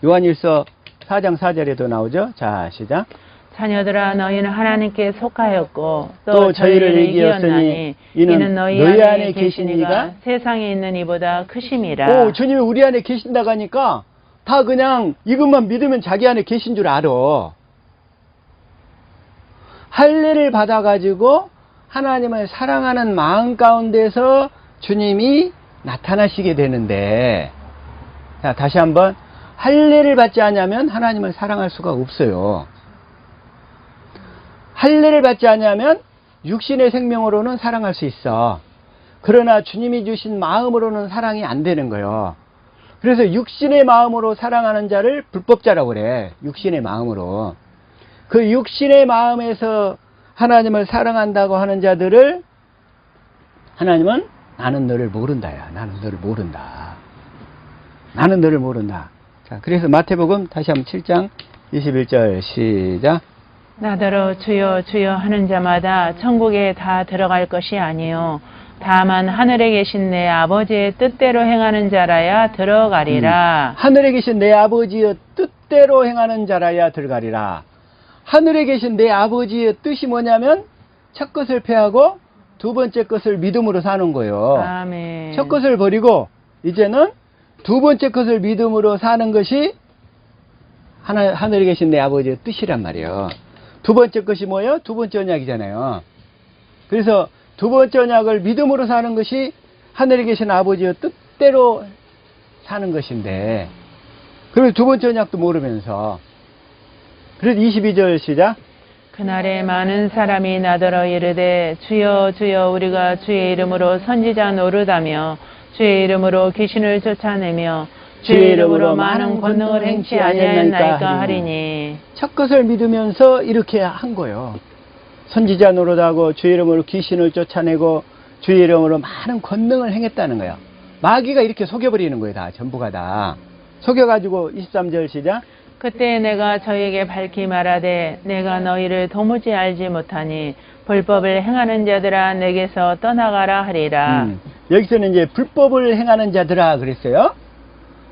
요한일서 4장 4절에도 나오죠. 자, 시작. 자녀들아 너희는 하나님께 속하였고 또 저희를 이기었으니 이는 너희 안에 계신 이가 세상에 있는 이보다 크심이라. 주님이 우리 안에 계신다고 하니까 다 그냥 이것만 믿으면 자기 안에 계신 줄 알아. 할례를 받아가지고 하나님을 사랑하는 마음 가운데서 주님이 나타나시게 되는데, 자, 다시 한번 할례를 받지 않으면 하나님을 사랑할 수가 없어요. 할례를 받지 않으면 육신의 생명으로는 사랑할 수 있어. 그러나 주님이 주신 마음으로는 사랑이 안 되는 거예요. 그래서 육신의 마음으로 사랑하는 자를 불법자라고 그래. 육신의 마음으로. 그 육신의 마음에서 하나님을 사랑한다고 하는 자들을 하나님은 나는 너를 모른다야. 나는 너를 모른다. 나는 너를 모른다. 자, 그래서 마태복음 다시 한번 7장 21절 시작. 나더러 주여 주여 하는 자마다 천국에 다 들어갈 것이 아니요 다만 하늘에 계신 내 아버지의 뜻대로 행하는 자라야 들어가리라. 하늘에 계신 내 아버지의 뜻대로 행하는 자라야 들어가리라. 하늘에 계신 내 아버지의 뜻이 뭐냐면 첫 것을 패하고 두 번째 것을 믿음으로 사는 거예요. 아멘. 첫 것을 버리고 이제는 두 번째 것을 믿음으로 사는 것이 하늘에 계신 내 아버지의 뜻이란 말이에요. 두 번째 것이 뭐예요? 두 번째 언약이잖아요. 그래서 두 번째 언약을 믿음으로 사는 것이 하늘에 계신 아버지의 뜻대로 사는 것인데, 그러면 두 번째 언약도 모르면서, 그래서 22절 시작. 그날에 많은 사람이 나더러 이르되 주여 주여 우리가 주의 이름으로 선지자 노릇하며 주의 이름으로 귀신을 쫓아내며 주의 이름으로 많은 권능을 행치 아니하였나이까 하리니. 첫 것을 믿으면서 이렇게 한 거예요. 선지자 노릇하고 주의 이름으로 귀신을 쫓아내고 주의 이름으로 많은 권능을 행했다는 거예요. 마귀가 이렇게 속여버리는 거예요. 다 전부가 다 속여가지고 23절 시작. 그때 내가 저에게 밝히 말하되 내가 너희를 도무지 알지 못하니 불법을 행하는 자들아 내게서 떠나가라 하리라. 여기서는 이제 불법을 행하는 자들아 그랬어요.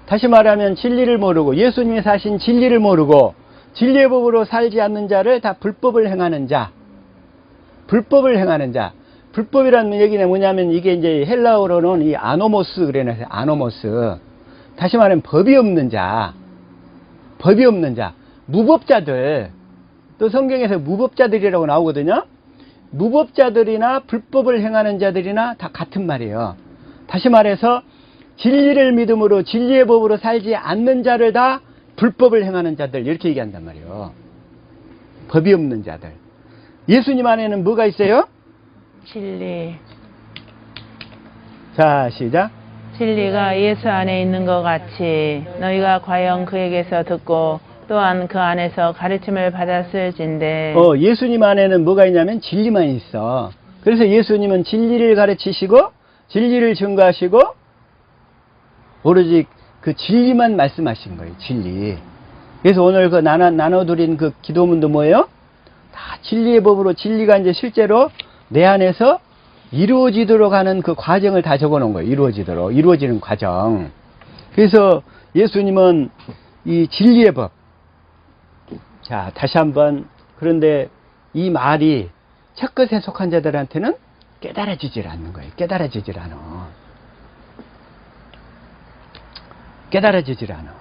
다시 말하면 진리를 모르고 예수님이 사신 진리를 모르고 진리의 법으로 살지 않는 자를 다 불법을 행하는 자. 불법을 행하는 자. 불법이라는 얘기는 뭐냐면 이게 이제 헬라어로는 이 아노모스 그래서 아노모스. 다시 말하면 법이 없는 자. 법이 없는 자. 무법자들. 또 성경에서 무법자들이라고 나오거든요. 무법자들이나 불법을 행하는 자들이나 다 같은 말이에요. 다시 말해서 진리를 믿음으로 진리의 법으로 살지 않는 자를 다 불법을 행하는 자들 이렇게 얘기한단 말이에요. 법이 없는 자들. 예수님 안에는 뭐가 있어요? 진리. 자, 시작. 진리가 예수 안에 있는 것 같이 너희가 과연 그에게서 듣고 또한 그 안에서 가르침을 받았을진데. 예수님 안에는 뭐가 있냐면 진리만 있어. 그래서 예수님은 진리를 가르치시고 진리를 증거하시고 오로지 그 진리만 말씀하신 거예요. 진리. 그래서 오늘 그 나눠드린 그 기도문도 뭐예요? 다 진리의 법으로 진리가 이제 실제로 내 안에서 이루어지도록 하는 그 과정을 다 적어 놓은 거예요. 이루어지는 과정. 그래서 예수님은 이 진리의 법. 자, 다시 한번. 그런데 이 말이 첫 것에 속한 자들한테는 깨달아지질 않는 거예요. 깨달아지질 않아. 깨달아지질 않아.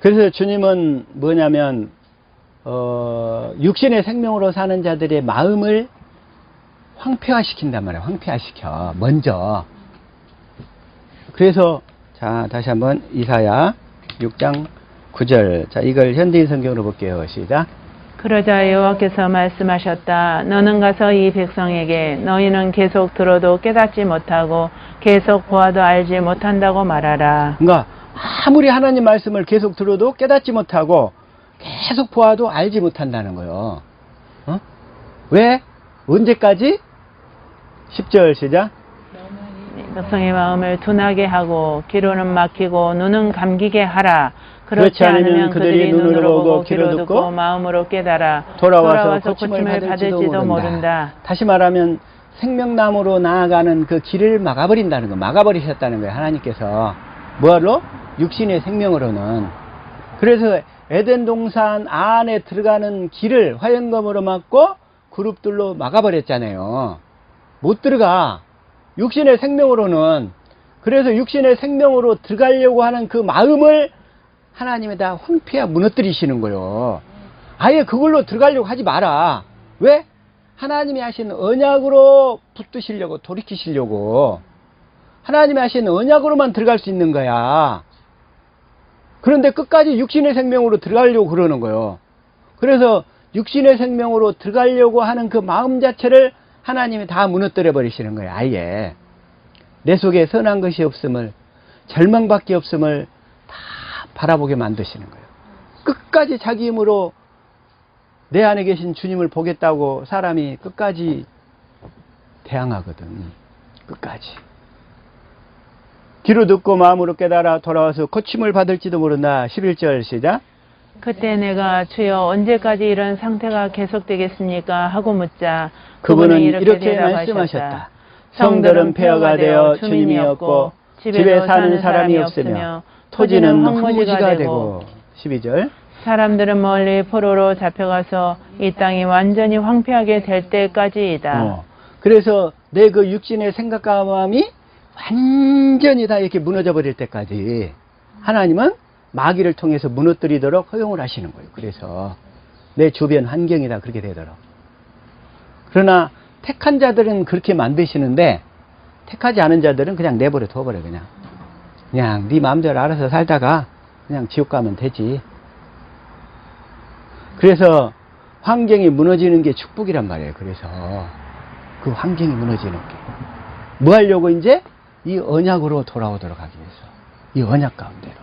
그래서 주님은 뭐냐면 육신의 생명으로 사는 자들의 마음을 황폐화시킨단 말이에요. 황폐화시켜. 먼저. 그래서 자, 다시 한번 이사야 6장 9절. 자, 이걸 현대인 성경으로 볼게요. 시작. 그러자 여호와께서 말씀하셨다. 너는 가서 이 백성에게 너희는 계속 들어도 깨닫지 못하고 계속 보아도 알지 못한다고 말하라. 그러니까 아무리 하나님 말씀을 계속 들어도 깨닫지 못하고 계속 보아도 알지 못한다는 거예요. 왜? 언제까지? 10절 시작. 백성의 마음을 둔하게 하고 귀로는 막히고 눈은 감기게 하라. 그렇지 않으면 그들이 눈으로 보고 귀로 듣고 마음으로 깨달아 돌아와서 고침을 받을지도 모른다. 다시 말하면 생명나무로 나아가는 그 길을 막아버린다는 거, 막아버리셨다는 거예요. 하나님께서. 뭐로? 육신의 생명으로는. 그래서 에덴 동산 안에 들어가는 길을 화염검으로 막고 그룹들로 막아버렸잖아요. 못 들어가. 육신의 생명으로는. 그래서 육신의 생명으로 들어가려고 하는 그 마음을 하나님에다 황폐하 무너뜨리시는 거예요. 아예 그걸로 들어가려고 하지 마라. 왜? 하나님이 하신 언약으로 붙드시려고, 돌이키시려고. 하나님이 하신 언약으로만 들어갈 수 있는 거야. 그런데 끝까지 육신의 생명으로 들어가려고 그러는 거예요. 그래서 육신의 생명으로 들어가려고 하는 그 마음 자체를 하나님이 다 무너뜨려 버리시는 거예요. 아예. 내 속에 선한 것이 없음을, 절망밖에 없음을 다 바라보게 만드시는 거예요. 끝까지 자기 힘으로 내 안에 계신 주님을 보겠다고 사람이 끝까지 대항하거든. 끝까지. 귀로 듣고 마음으로 깨달아 돌아와서 고침을 받을지도 모른다. 11절 시작. 그때 내가 주여 언제까지 이런 상태가 계속되겠습니까? 하고 묻자 그분은 이렇게 말씀하셨다. 성들은 폐허가 되어 주님이 없고 집에 사는 사람이 없으며 토지는 황무지가 되고. 12절. 사람들은 멀리 포로로 잡혀가서 이 땅이 완전히 황폐하게 될 때까지이다. 그래서 내 그 육신의 생각과 마음이 완전히 다 이렇게 무너져 버릴 때까지 하나님은 마귀를 통해서 무너뜨리도록 허용을 하시는 거예요. 그래서 내 주변 환경이 다 그렇게 되도록. 그러나 택한 자들은 그렇게 만드시는데 택하지 않은 자들은 그냥 내버려 둬버려. 그냥 네 마음대로 알아서 살다가 그냥 지옥 가면 되지. 그래서 환경이 무너지는 게 축복이란 말이에요. 그래서 그 환경이 무너지는 게 뭐 하려고? 이제 이 언약으로 돌아오도록 하기 위해서. 이 언약 가운데로.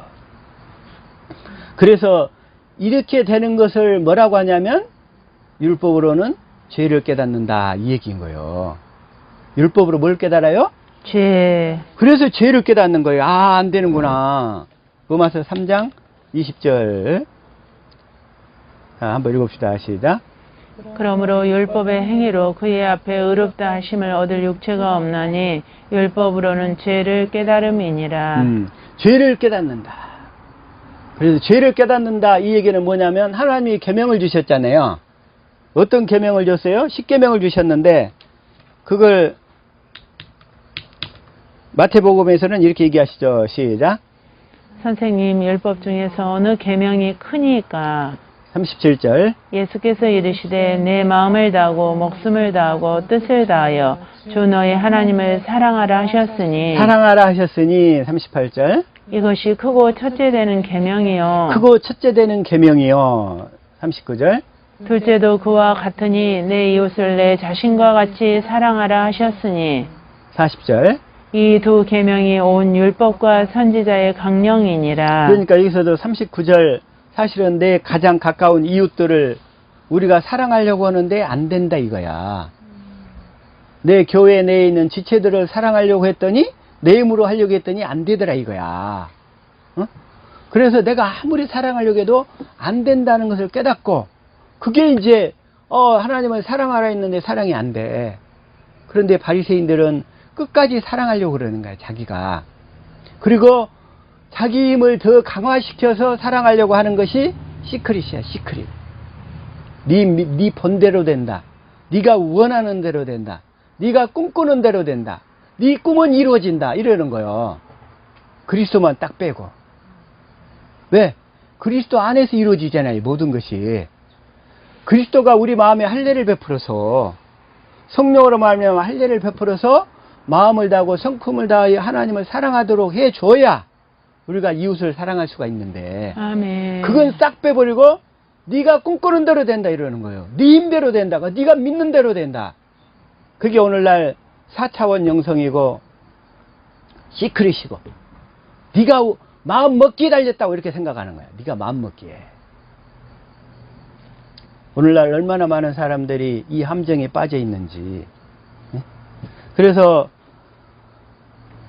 그래서 이렇게 되는 것을 뭐라고 하냐면 율법으로는 죄를 깨닫는다, 이 얘기인 거예요. 율법으로 뭘 깨달아요? 죄. 그래서 죄를 깨닫는 거예요. 아, 안 되는구나. 로마서 3장 20절. 자, 한번 읽읍시다. 시작. 그러므로 율법의 행위로 그의 앞에 의롭다 하심을 얻을 육체가 없나니 율법으로는 죄를 깨달음이니라. 죄를 깨닫는다. 그래서 죄를 깨닫는다 이 얘기는 뭐냐면 하나님이 계명을 주셨잖아요. 어떤 계명을 줬어요? 십계명을 주셨는데 그걸 마태복음에서는 이렇게 얘기하시죠. 시작. 선생님, 율법 중에서 어느 계명이 크니까? 37절. 예수께서 이르시되 내 마음을 다하고 목숨을 다하고 뜻을 다하여 주 너희 하나님을 사랑하라 하셨으니 사랑하라 하셨으니 38절. 이것이 크고 첫째 되는 계명이요. 크고 첫째 되는 계명이요. 39절. 둘째도 그와 같으니 내 이웃을 내 자신과 같이 사랑하라 하셨으니 40절. 이 두 계명이 온 율법과 선지자의 강령이니라. 그러니까 여기서도 39절 사실은 내 가장 가까운 이웃들을 우리가 사랑하려고 하는데 안 된다 이거야. 내 교회 내에 있는 지체들을 사랑하려고 했더니 내 힘으로 하려고 했더니 안 되더라 이거야. 어? 그래서 내가 아무리 사랑하려고 해도 안 된다는 것을 깨닫고 그게 이제 하나님을 사랑하라 했는데 사랑이 안 돼. 그런데 바리새인들은 끝까지 사랑하려고 그러는 거야 자기가. 그리고 자기 힘을 더 강화시켜서 사랑하려고 하는 것이 시크릿이야 시크릿. 네 본대로 된다. 네가 원하는 대로 된다. 네가 꿈꾸는 대로 된다. 네 꿈은 이루어진다 이러는 거예요. 그리스도만 딱 빼고. 왜? 그리스도 안에서 이루어지잖아요 모든 것이. 그리스도가 우리 마음에 할례를 베풀어서 성령으로 말미암아 할례를 베풀어서 마음을 다하고 성품을 다하여 하나님을 사랑하도록 해줘야 우리가 이웃을 사랑할 수가 있는데 아멘. 그건 싹 빼버리고 네가 꿈꾸는 대로 된다 이러는 거예요. 네 힘대로 된다. 네가 믿는 대로 된다. 그게 오늘날 4차원 영성이고 시크릿이고 네가 마음 먹기에 달렸다고 이렇게 생각하는 거야. 네가 마음 먹기에. 오늘날 얼마나 많은 사람들이 이 함정에 빠져 있는지. 그래서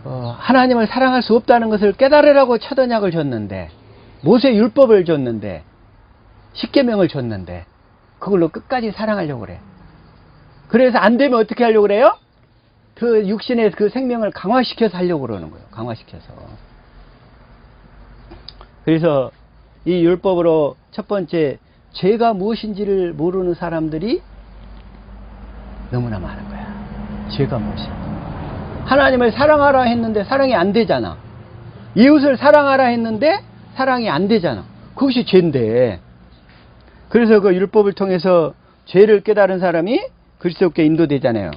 하나님을 사랑할 수 없다는 것을 깨달으라고 첫 언약을 줬는데 모세 율법을 줬는데 십계명을 줬는데 그걸로 끝까지 사랑하려고 그래. 그래서 안 되면 어떻게 하려고 그래요? 그 육신의 그 생명을 강화시켜서 하려고 그러는 거예요. 강화시켜서. 그래서 이 율법으로 첫 번째 죄가 무엇인지를 모르는 사람들이 너무나 많은 거야. 죄가 무엇인지. 하나님을 사랑하라 했는데 사랑이 안 되잖아. 이웃을 사랑하라 했는데 사랑이 안 되잖아. 그것이 죄인데. 그래서 그 율법을 통해서 죄를 깨달은 사람이 그리스도께 인도되잖아요.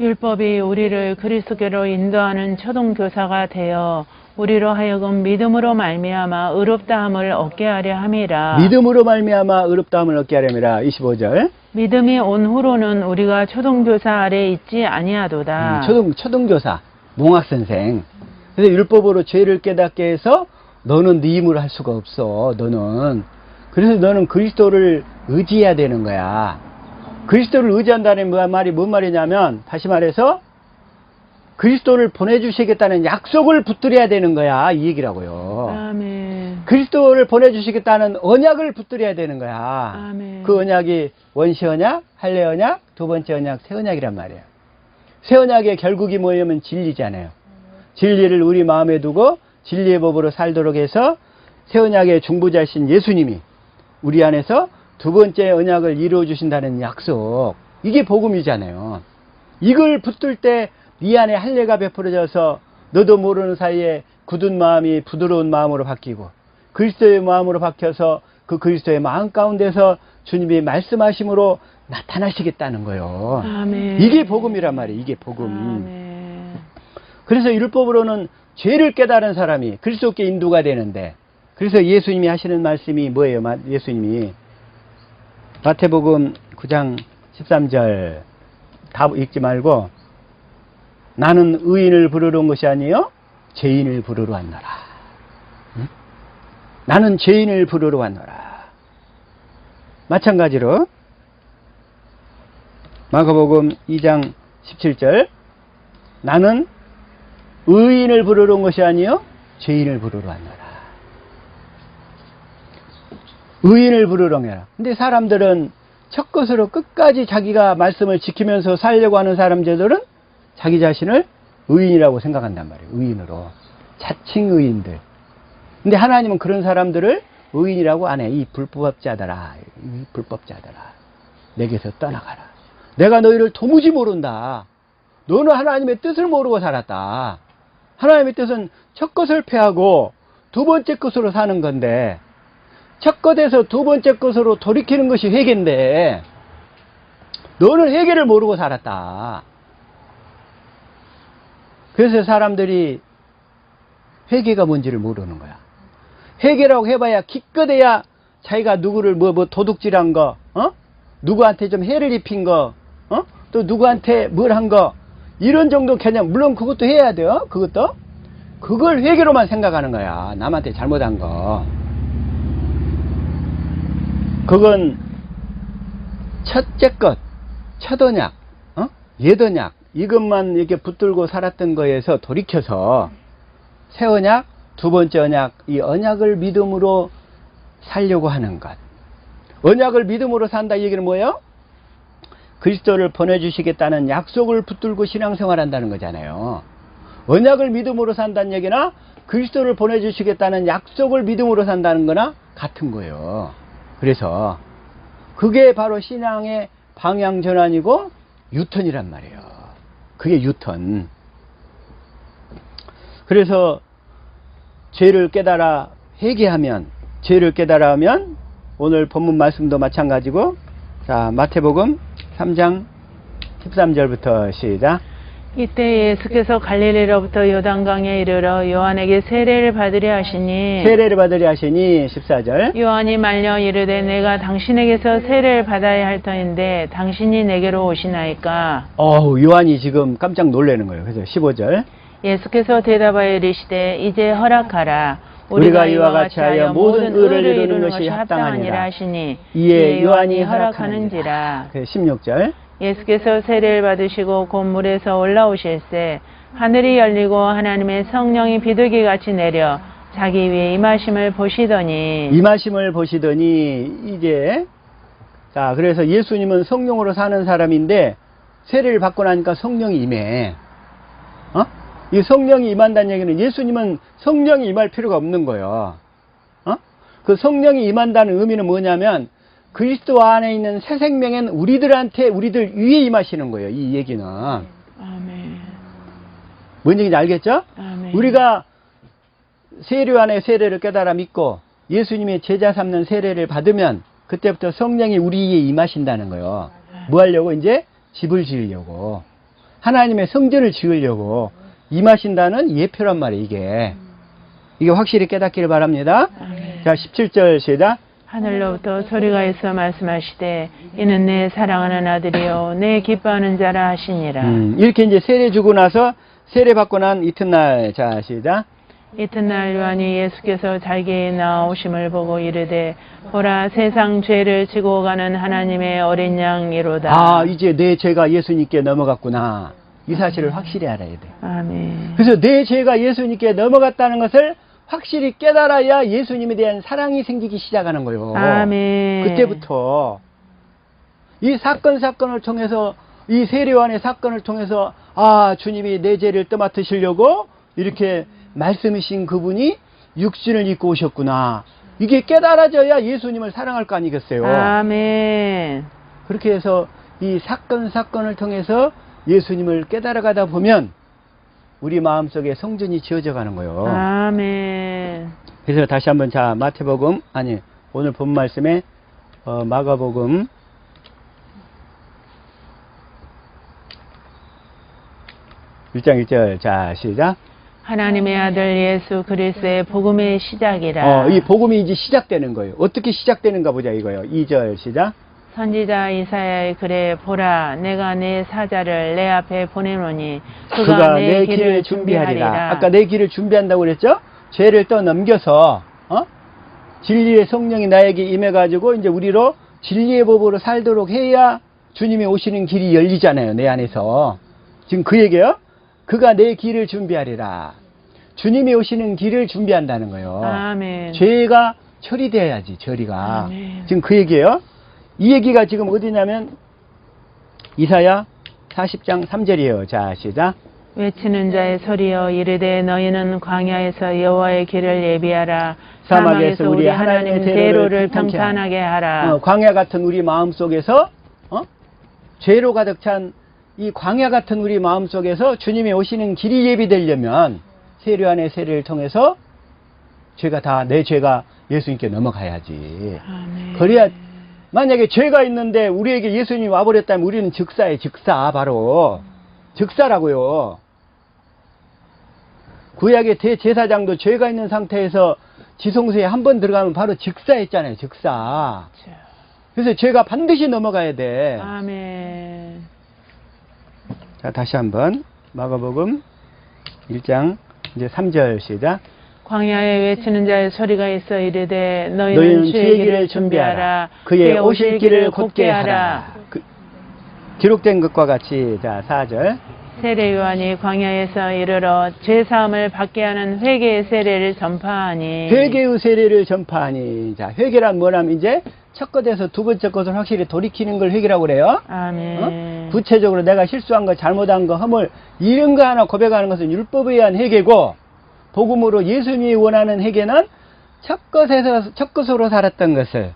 율법이 우리를 그리스도께로 인도하는 초동교사가 되어 우리로 하여금 믿음으로 말미암아 의롭다함을 얻게 하려 함이라. 믿음으로 말미암아 의롭다함을 얻게 하려니라. 25절. 믿음이 온 후로는 우리가 초동교사 아래 있지 아니하도다. 초등교사, 몽학선생. 그래서 율법으로 죄를 깨닫게 해서 너는 네 힘으로 할 수가 없어. 너는. 그래서 너는 그리스도를 의지해야 되는 거야. 그리스도를 의지한다는 말이 뭔 말이냐면 다시 말해서 그리스도를 보내주시겠다는 약속을 붙들어야 되는 거야. 이 얘기라고요. 아멘. 그리스도를 보내주시겠다는 언약을 붙들어야 되는 거야. 아멘. 그 언약이 원시 언약, 할례 언약, 두 번째 언약, 새 언약이란 말이에요. 새 언약의 결국이 뭐냐면 진리잖아요. 진리를 우리 마음에 두고 진리의 법으로 살도록 해서 새 언약의 중보자신 예수님이 우리 안에서 두 번째 언약을 이루어 주신다는 약속. 이게 복음이잖아요. 이걸 붙들 때 네 안에 할례가 베풀어져서 너도 모르는 사이에 굳은 마음이 부드러운 마음으로 바뀌고 그리스도의 마음으로 바뀌어서 그 그리스도의 마음 가운데서 주님이 말씀하심으로 나타나시겠다는 거예요. 아멘. 이게 복음이란 말이에요. 이게 복음. 아멘. 그래서 율법으로는 죄를 깨달은 사람이 그리스도께 인도가 되는데 그래서 예수님이 하시는 말씀이 뭐예요? 예수님이 마태복음 9장 13절 다 읽지 말고 나는 의인을 부르러 온 것이 아니요 죄인을 부르러 왔노라. 응? 나는 죄인을 부르러 왔노라. 마찬가지로 마가복음 2장 17절 나는 의인을 부르러 온 것이 아니요 죄인을 부르러 왔노라. 의인을 부르렁해라. 근데 사람들은 첫 것으로 끝까지 자기가 말씀을 지키면서 살려고 하는 사람들은 자기 자신을 의인이라고 생각한단 말이에요. 의인으로. 자칭 의인들. 근데 하나님은 그런 사람들을 의인이라고 안 해. 이 불법자들아. 이 불법자들아. 내게서 떠나가라. 내가 너희를 도무지 모른다. 너는 하나님의 뜻을 모르고 살았다. 하나님의 뜻은 첫 것을 패하고 두 번째 것으로 사는 건데, 첫 것에서 두 번째 것으로 돌이키는 것이 회개인데, 너는 회개를 모르고 살았다. 그래서 사람들이 회개가 뭔지를 모르는 거야. 회개라고 해봐야 기껏해야 자기가 누구를 도둑질한 거, 누구한테 좀 해를 입힌 거, 또 누구한테 뭘 한 거, 이런 정도 개념. 물론 그것도 해야 돼요. 그걸 회개로만 생각하는 거야. 남한테 잘못한 거. 그건 첫째 것, 첫 언약, 옛 언약, 이것만 이렇게 붙들고 살았던 거에서 돌이켜서 새 언약, 두 번째 언약, 이 언약을 믿음으로 살려고 하는 것. 언약을 믿음으로 산다 이 얘기는 뭐예요? 그리스도를 보내주시겠다는 약속을 붙들고 신앙생활 한다는 거잖아요. 언약을 믿음으로 산다는 얘기나 그리스도를 보내주시겠다는 약속을 믿음으로 산다는 거나 같은 거예요. 그래서 그게 바로 신앙의 방향 전환이고 유턴이란 말이에요. 그게 유턴. 그래서 죄를 깨달아 회개하면, 죄를 깨달아 하면 오늘 본문 말씀도 마찬가지고, 자, 마태복음 3장 13절부터 시작. 이때 예수께서 갈릴리로부터 요단강에 이르러 요한에게 세례를 받으려 하시니, 세례를 받으려 하시니 14절. 요한이 말려 이르되 내가 당신에게서 세례를 받아야 할 터인데 당신이 내게로 오시나이까. 요한이 지금 깜짝 놀라는 거예요. 그래서 15절. 예수께서 대답하여 이르시되 이제 허락하라. 우리가 이와 같이 하여 모든 의를 이루는 것이 합당하니라 하시니 이에 요한이 허락하는지라. 16절. 예수께서 세례를 받으시고 곧 물에서 올라오실새 하늘이 열리고 하나님의 성령이 비둘기같이 내려 자기 위에 임하심을 보시더니 이제, 자, 그래서 예수님은 성령으로 사는 사람인데 세례를 받고 나니까 성령이 임해. 이 성령이 임한다는 얘기는 예수님은 성령이 임할 필요가 없는 거예요. 그 성령이 임한다는 의미는 뭐냐면 그리스도 안에 있는 새 생명은 우리들 위에 임하시는 거예요. 이 얘기는. 아멘. 뭔 얘기인지 알겠죠? 아멘. 우리가 세례 안에 세례를 깨달아 믿고 예수님의 제자 삼는 세례를 받으면 그때부터 성령이 우리 위에 임하신다는 거예요. 뭐 하려고? 이제 집을 지으려고. 하나님의 성전을 지으려고 임하신다는 예표란 말이에요. 이게 확실히 깨닫기를 바랍니다. 아멘. 자, 17절 시작. 하늘로부터 소리가 있어 말씀하시되 이는 내 사랑하는 아들이요 내 기뻐하는 자라 하시니라. 이렇게 이제 세례 주고 나서 세례 받고 난 이튿날, 자, 시작. 이튿날 요한이 예수께서 자기에 나오심을 보고 이르되 보라 세상 죄를 지고 가는 하나님의 어린 양이로다. 이제 내 죄가 예수님께 넘어갔구나. 이 사실을 확실히 알아야 돼. 아멘. 그래서 내 죄가 예수님께 넘어갔다는 것을 확실히 깨달아야 예수님에 대한 사랑이 생기기 시작하는 거예요. 아멘. 그때부터 이 사건을 통해서, 이 세례요한의 사건을 통해서 주님이 내 죄를 떠맡으시려고 이렇게 말씀이신 그분이 육신을 입고 오셨구나. 이게 깨달아져야 예수님을 사랑할 거 아니겠어요. 아멘. 그렇게 해서 이 사건을 통해서 예수님을 깨달아가다 보면 우리 마음속에 성전이 지어져 가는 거예요. 아멘. 그래서 다시 한번, 자, 마태복음, 오늘 본 말씀에 마가복음 1장 1절, 자, 시작. 하나님의 아들 예수 그리스도의 복음의 시작이라. 이 복음이 이제 시작되는 거예요. 어떻게 시작되는가 보자 이거예요. 2절 시작. 선지자 이사야의 글에 보라 내가 내 사자를 내 앞에 보내노니 그가 내 길을 준비하리라. 아까 내 길을 준비한다고 그랬죠? 죄를 떠넘겨서 진리의 성령이 나에게 임해가지고 이제 우리로 진리의 법으로 살도록 해야 주님이 오시는 길이 열리잖아요. 내 안에서. 지금 그 얘기예요. 그가 내 길을 준비하리라. 주님이 오시는 길을 준비한다는 거예요. 아멘. 죄가 처리돼야지, 처리가. 아멘. 지금 그 얘기예요. 이 얘기가 지금 어디냐면 이사야 40장 3절이에요. 자, 시작. 외치는 자의 소리여 이르되 너희는 광야에서 여호와의 길을 예비하라. 사막에서 우리 하나님의 대로를 평탄하게 하라. 광야 같은 우리 마음 속에서 죄로 가득 찬 이 광야 같은 우리 마음 속에서 주님이 오시는 길이 예비되려면 세례 안의 세례를 통해서 죄가 다 내 죄가 예수님께 넘어가야지. 아멘. 그래야 만약에 죄가 있는데 우리에게 예수님이 와버렸다면 우리는 즉사에 즉사 바로 즉사라고요. 구약의 대제사장도 죄가 있는 상태에서 지성소에 한 번 들어가면 바로 즉사했잖아요. 즉사. 그래서 죄가 반드시 넘어가야 돼. 아멘. 자, 다시 한번 마가복음 1장 이제 3절 시작. 광야에 외치는 자의 소리가 있어 이르되 너희는 너희는 주의 주의 길을 길을 준비하라. 준비하라. 그의 오실 길을 곧게 하라. 기록된 것과 같이 자 4절. 세례 요한이 광야에서 이르러 죄 사함을 받게 하는 회개의 세례를 전파하니. 회개의 세례를 전파하니. 자, 회개란 뭐냐면 이제 첫 것에서 두 번째 것을 확실히 돌이키는 걸 회개라고 그래요. 아멘. 구체적으로 내가 실수한 거, 잘못한 거, 허물 이런 거 하나 고백하는 것은 율법에 의한 회개고, 복음으로 예수님이 원하는 회개는 첫 것으로 살았던 것을,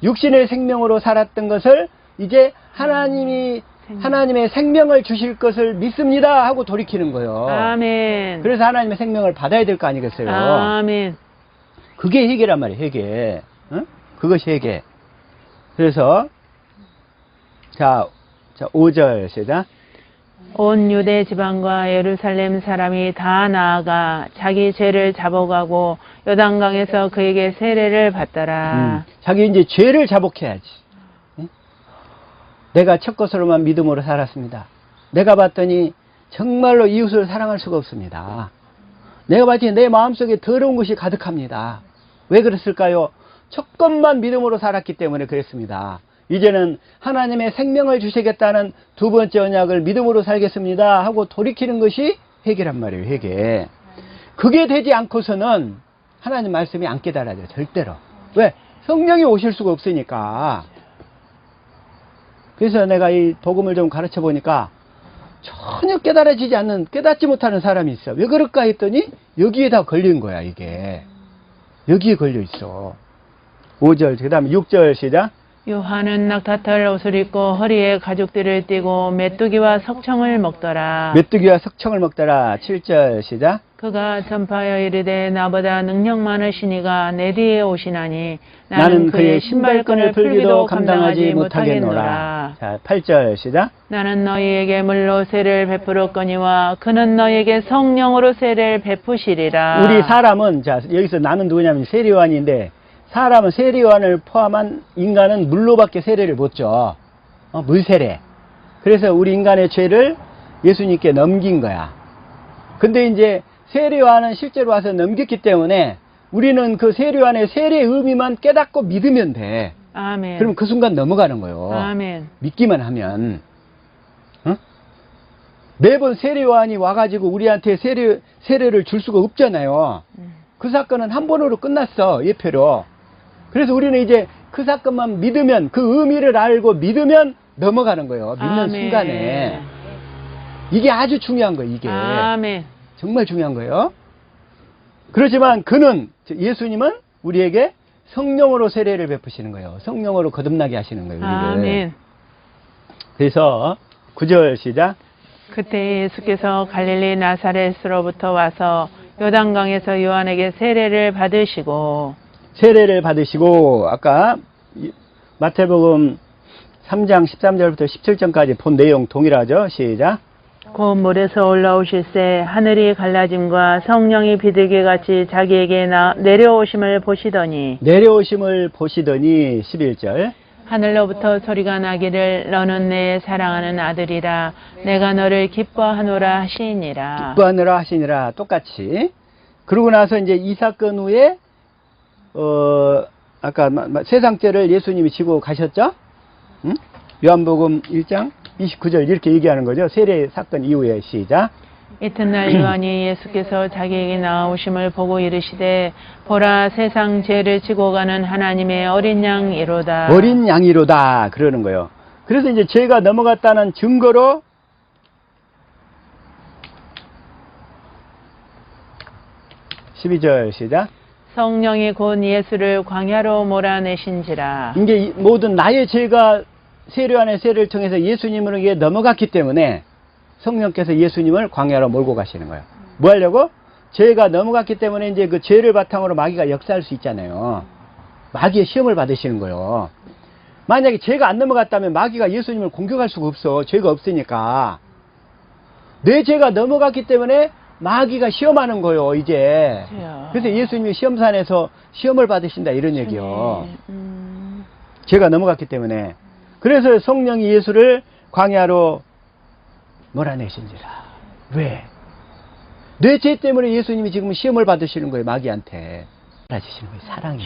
육신의 생명으로 살았던 것을 이제 하나님의 생명을 주실 것을 믿습니다 하고 돌이키는 거예요. 아멘. 그래서 하나님의 생명을 받아야 될 거 아니겠어요. 아멘. 그게 회개란 말이에요. 회개. 응? 그것이 회개. 그래서 자 5절 시작. 온 유대 지방과 예루살렘 사람이 다 나아가 자기 죄를 잡아가고 요단강에서 그에게 세례를 받더라. 자기 이제 죄를 자복해야지. 응? 내가 첫 것으로만 믿음으로 살았습니다. 내가 봤더니 정말로 이웃을 사랑할 수가 없습니다. 내가 봤더니 내 마음속에 더러운 것이 가득합니다. 왜 그랬을까요? 첫 것만 믿음으로 살았기 때문에 그랬습니다. 이제는 하나님의 생명을 주시겠다는 두 번째 언약을 믿음으로 살겠습니다 하고 돌이키는 것이 회개란 말이에요. 회개. 그게 되지 않고서는 하나님 말씀이 안 깨달아져요. 절대로. 왜? 성령이 오실 수가 없으니까. 그래서 내가 이 복음을 좀 가르쳐 보니까 전혀 깨닫지 못하는 사람이 있어. 왜 그럴까 했더니 여기에다 걸린 거야, 이게. 여기에 걸려 있어. 5절, 그 다음에 6절 시작. 요한은 낙타털 옷을 입고 허리에 가죽띠를 띠고 메뚜기와 석청을 먹더라. 메뚜기와 석청을 먹더라. 7절 시작. 그가 전파하여 이르되 나보다 능력 많으신 이가 내 뒤에 오시나니 나는 그의 신발끈을 풀기도 감당하지 못하겠노라. 자, 8절 시작. 나는 너희에게 물로 세례를 베풀었거니와 그는 너희에게 성령으로 세례를 베푸시리라. 우리 사람은 자 여기서 나는 누구냐면 세례요한인데 사람은 세례요한을 포함한 인간은 물로밖에 세례를 못 줘. 물세례. 그래서 우리 인간의 죄를 예수님께 넘긴 거야. 근데 이제 세례요한은 실제로 와서 넘겼기 때문에 우리는 그 세례요한의 세례의 의미만 깨닫고 믿으면 돼. 아멘. 그럼 그 순간 넘어가는 거예요. 아멘. 믿기만 하면. 어? 매번 세례요한이 와가지고 우리한테 세례를 줄 수가 없잖아요. 그 사건은 한 번으로 끝났어. 예표로. 그래서 우리는 이제 그 사건만 믿으면 그 의미를 알고 믿으면 넘어가는 거예요. 믿는 아멘. 순간에. 이게 아주 중요한 거예요. 이게. 아멘. 정말 중요한 거예요. 그렇지만 예수님은 우리에게 성령으로 세례를 베푸시는 거예요. 성령으로 거듭나게 하시는 거예요. 우리를. 아멘. 그래서 9절 시작. 그때 예수께서 갈릴리 나사렛으로부터 와서 요단강에서 요한에게 세례를 받으시고 아까 마태복음 3장 13절부터 17절까지 본 내용 동일하죠. 시작. 곧 물에서 올라오실새 하늘이 갈라짐과 성령이 비둘기같이 자기에게 내려오심을 보시더니 11절 하늘로부터 소리가 나기를 너는 내 사랑하는 아들이라 내가 너를 기뻐하노라 하시니라. 기뻐하느라 하시니라. 똑같이. 그러고 나서 이제 이 사건 후에 아까 세상죄를 예수님이 지고 가셨죠? 응? 요한복음 1장 29절 이렇게 얘기하는 거죠. 세례 사건 이후에 시작. 이튿날 요한이 예수께서 자기에게 나오심을 보고 이르시되 보라 세상 죄를 지고 가는 하나님의 어린 양이로다. 어린 양이로다 그러는 거예요. 그래서 이제 죄가 넘어갔다는 증거로 12절 시작. 성령이 곧 예수를 광야로 몰아내신지라. 이게 모든 나의 죄가 세례 안의 세례를 통해서 예수님으로 이게 넘어갔기 때문에 성령께서 예수님을 광야로 몰고 가시는 거예요. 뭐 하려고? 죄가 넘어갔기 때문에 이제 그 죄를 바탕으로 마귀가 역사할 수 있잖아요. 마귀의 시험을 받으시는 거예요. 만약에 죄가 안 넘어갔다면 마귀가 예수님을 공격할 수가 없어. 죄가 없으니까. 내 죄가 넘어갔기 때문에 마귀가 시험하는 거예요, 이제. 그래서 예수님이 시험산에서 시험을 받으신다 이런 얘기요. 죄가 넘어갔기 때문에. 그래서 성령이 예수를 광야로 몰아내신지라. 왜? 내 죄 때문에 예수님이 지금 시험을 받으시는 거예요, 마귀한테. 받으시는 거예요, 사랑이.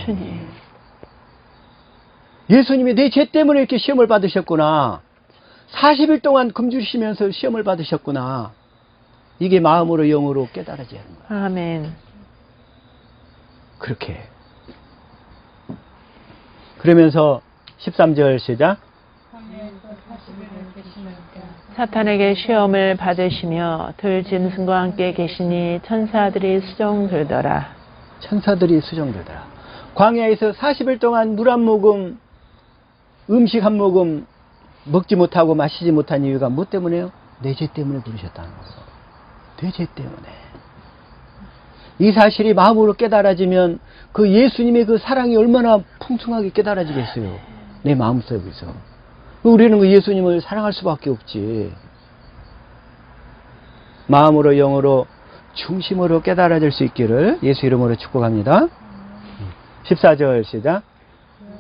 예수님이 내 죄 때문에 이렇게 시험을 받으셨구나. 40일 동안 금주시면서 시험을 받으셨구나. 이게 마음으로 영으로 깨달아져야 하는 거예요. 아멘. 그렇게. 그러면서 13절 시작. 사탄에게 시험을 받으시며 들짐승과 함께 계시니 천사들이 수종들더라. 천사들이 수종되더라. 광야에서 40일 동안 물 한 모금, 음식 한 모금 먹지 못하고 마시지 못한 이유가 뭐 때문에요? 내 죄 때문에 그러셨다는 거예요. 내 죄 때문에. 이 사실이 마음으로 깨달아지면 그 예수님의 그 사랑이 얼마나 풍성하게 깨달아지겠어요. 내 마음속에서. 우리는 그 예수님을 사랑할 수밖에 없지. 마음으로 영으로 중심으로 깨달아질 수 있기를 예수 이름으로 축복합니다. 14절 시작.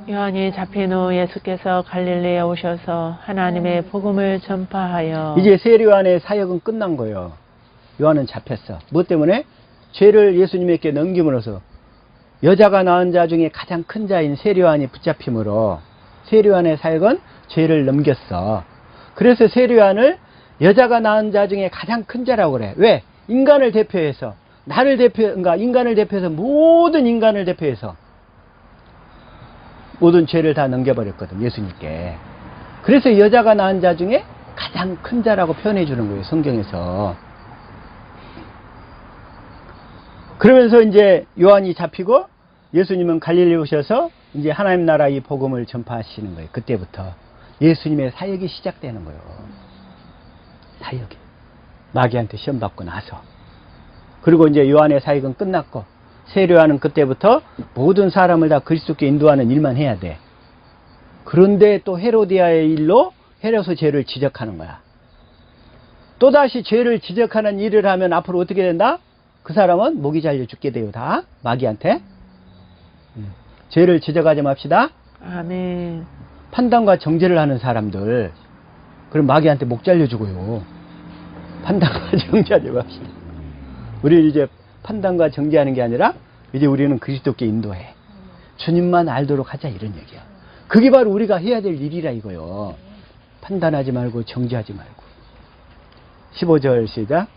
요한이 잡힌 후 예수께서 갈릴리에 오셔서 하나님의 복음을 전파하여. 이제 세례요한의 사역은 끝난 거예요. 요한은 잡혔어. 뭐 때문에? 죄를 예수님에게 넘김으로써 여자가 낳은 자 중에 가장 큰 자인 세례요한이 붙잡힘으로 세례요한의 사역은 죄를 넘겼어. 그래서 세례요한을 여자가 낳은 자 중에 가장 큰 자라고 그래. 왜? 인간을 대표해서 그러니까 인간을 대표해서 모든 인간을 대표해서 모든 죄를 다 넘겨버렸거든, 예수님께. 그래서 여자가 낳은 자 중에 가장 큰 자라고 표현해 주는 거예요, 성경에서. 그러면서 이제 요한이 잡히고 예수님은 갈릴리 오셔서 이제 하나님 나라 이 복음을 전파하시는 거예요. 그때부터 예수님의 사역이 시작되는 거예요. 사역이. 마귀한테 시험 받고 나서. 그리고 이제 요한의 사역은 끝났고 세례요한은 그때부터 모든 사람을 다 그리스도께 인도하는 일만 해야 돼. 그런데 또 헤로디아의 일로 헤롯의 죄를 지적하는 거야. 또다시 죄를 지적하는 일을 하면 앞으로 어떻게 된다? 그 사람은 목이 잘려 죽게 돼요. 다 마귀한테. 죄를 지적하지 맙시다. 아멘. 판단과 정죄를 하는 사람들, 그럼 마귀한테 목 잘려 죽어요. 판단과 정죄하지 맙시다. 우리 이제 판단과 정죄하는 게 아니라 이제 우리는 그리스도께 인도해. 주님만 알도록 하자 이런 얘기야. 그게 바로 우리가 해야 될 일이라 이거요. 판단하지 말고 정죄하지 말고. 15절 시작.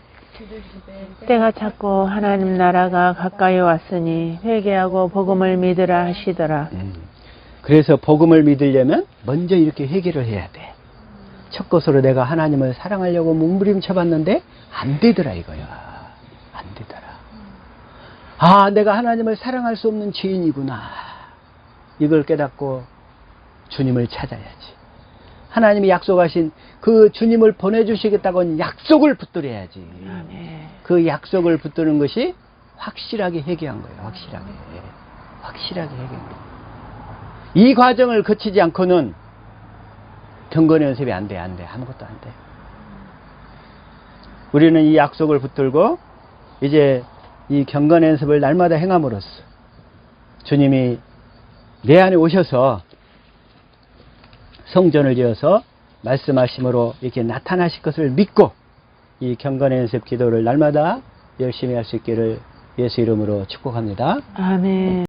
때가 찼고 하나님 나라가 가까이 왔으니 회개하고 복음을 믿으라 하시더라. 그래서 복음을 믿으려면 먼저 이렇게 회개를 해야 돼. 첫 것으로 내가 하나님을 사랑하려고 몸부림쳐봤는데 안 되더라 이거야. 안 되더라. 아, 내가 하나님을 사랑할 수 없는 죄인이구나. 이걸 깨닫고 주님을 찾아야지. 하나님이 약속하신 그 주님을 보내주시겠다고 하는 약속을 붙들어야지. 그 약속을 붙드는 것이 확실하게 회개한 거예요. 확실하게 회개한 거예요. 이 과정을 거치지 않고는 경건 연습이 안 돼. 아무것도 안 돼. 우리는 이 약속을 붙들고 이제 이 경건 연습을 날마다 행함으로써 주님이 내 안에 오셔서 성전을 지어서 말씀하심으로 이렇게 나타나실 것을 믿고 이 경건 연습 기도를 날마다 열심히 할 수 있기를 예수 이름으로 축복합니다. 아멘.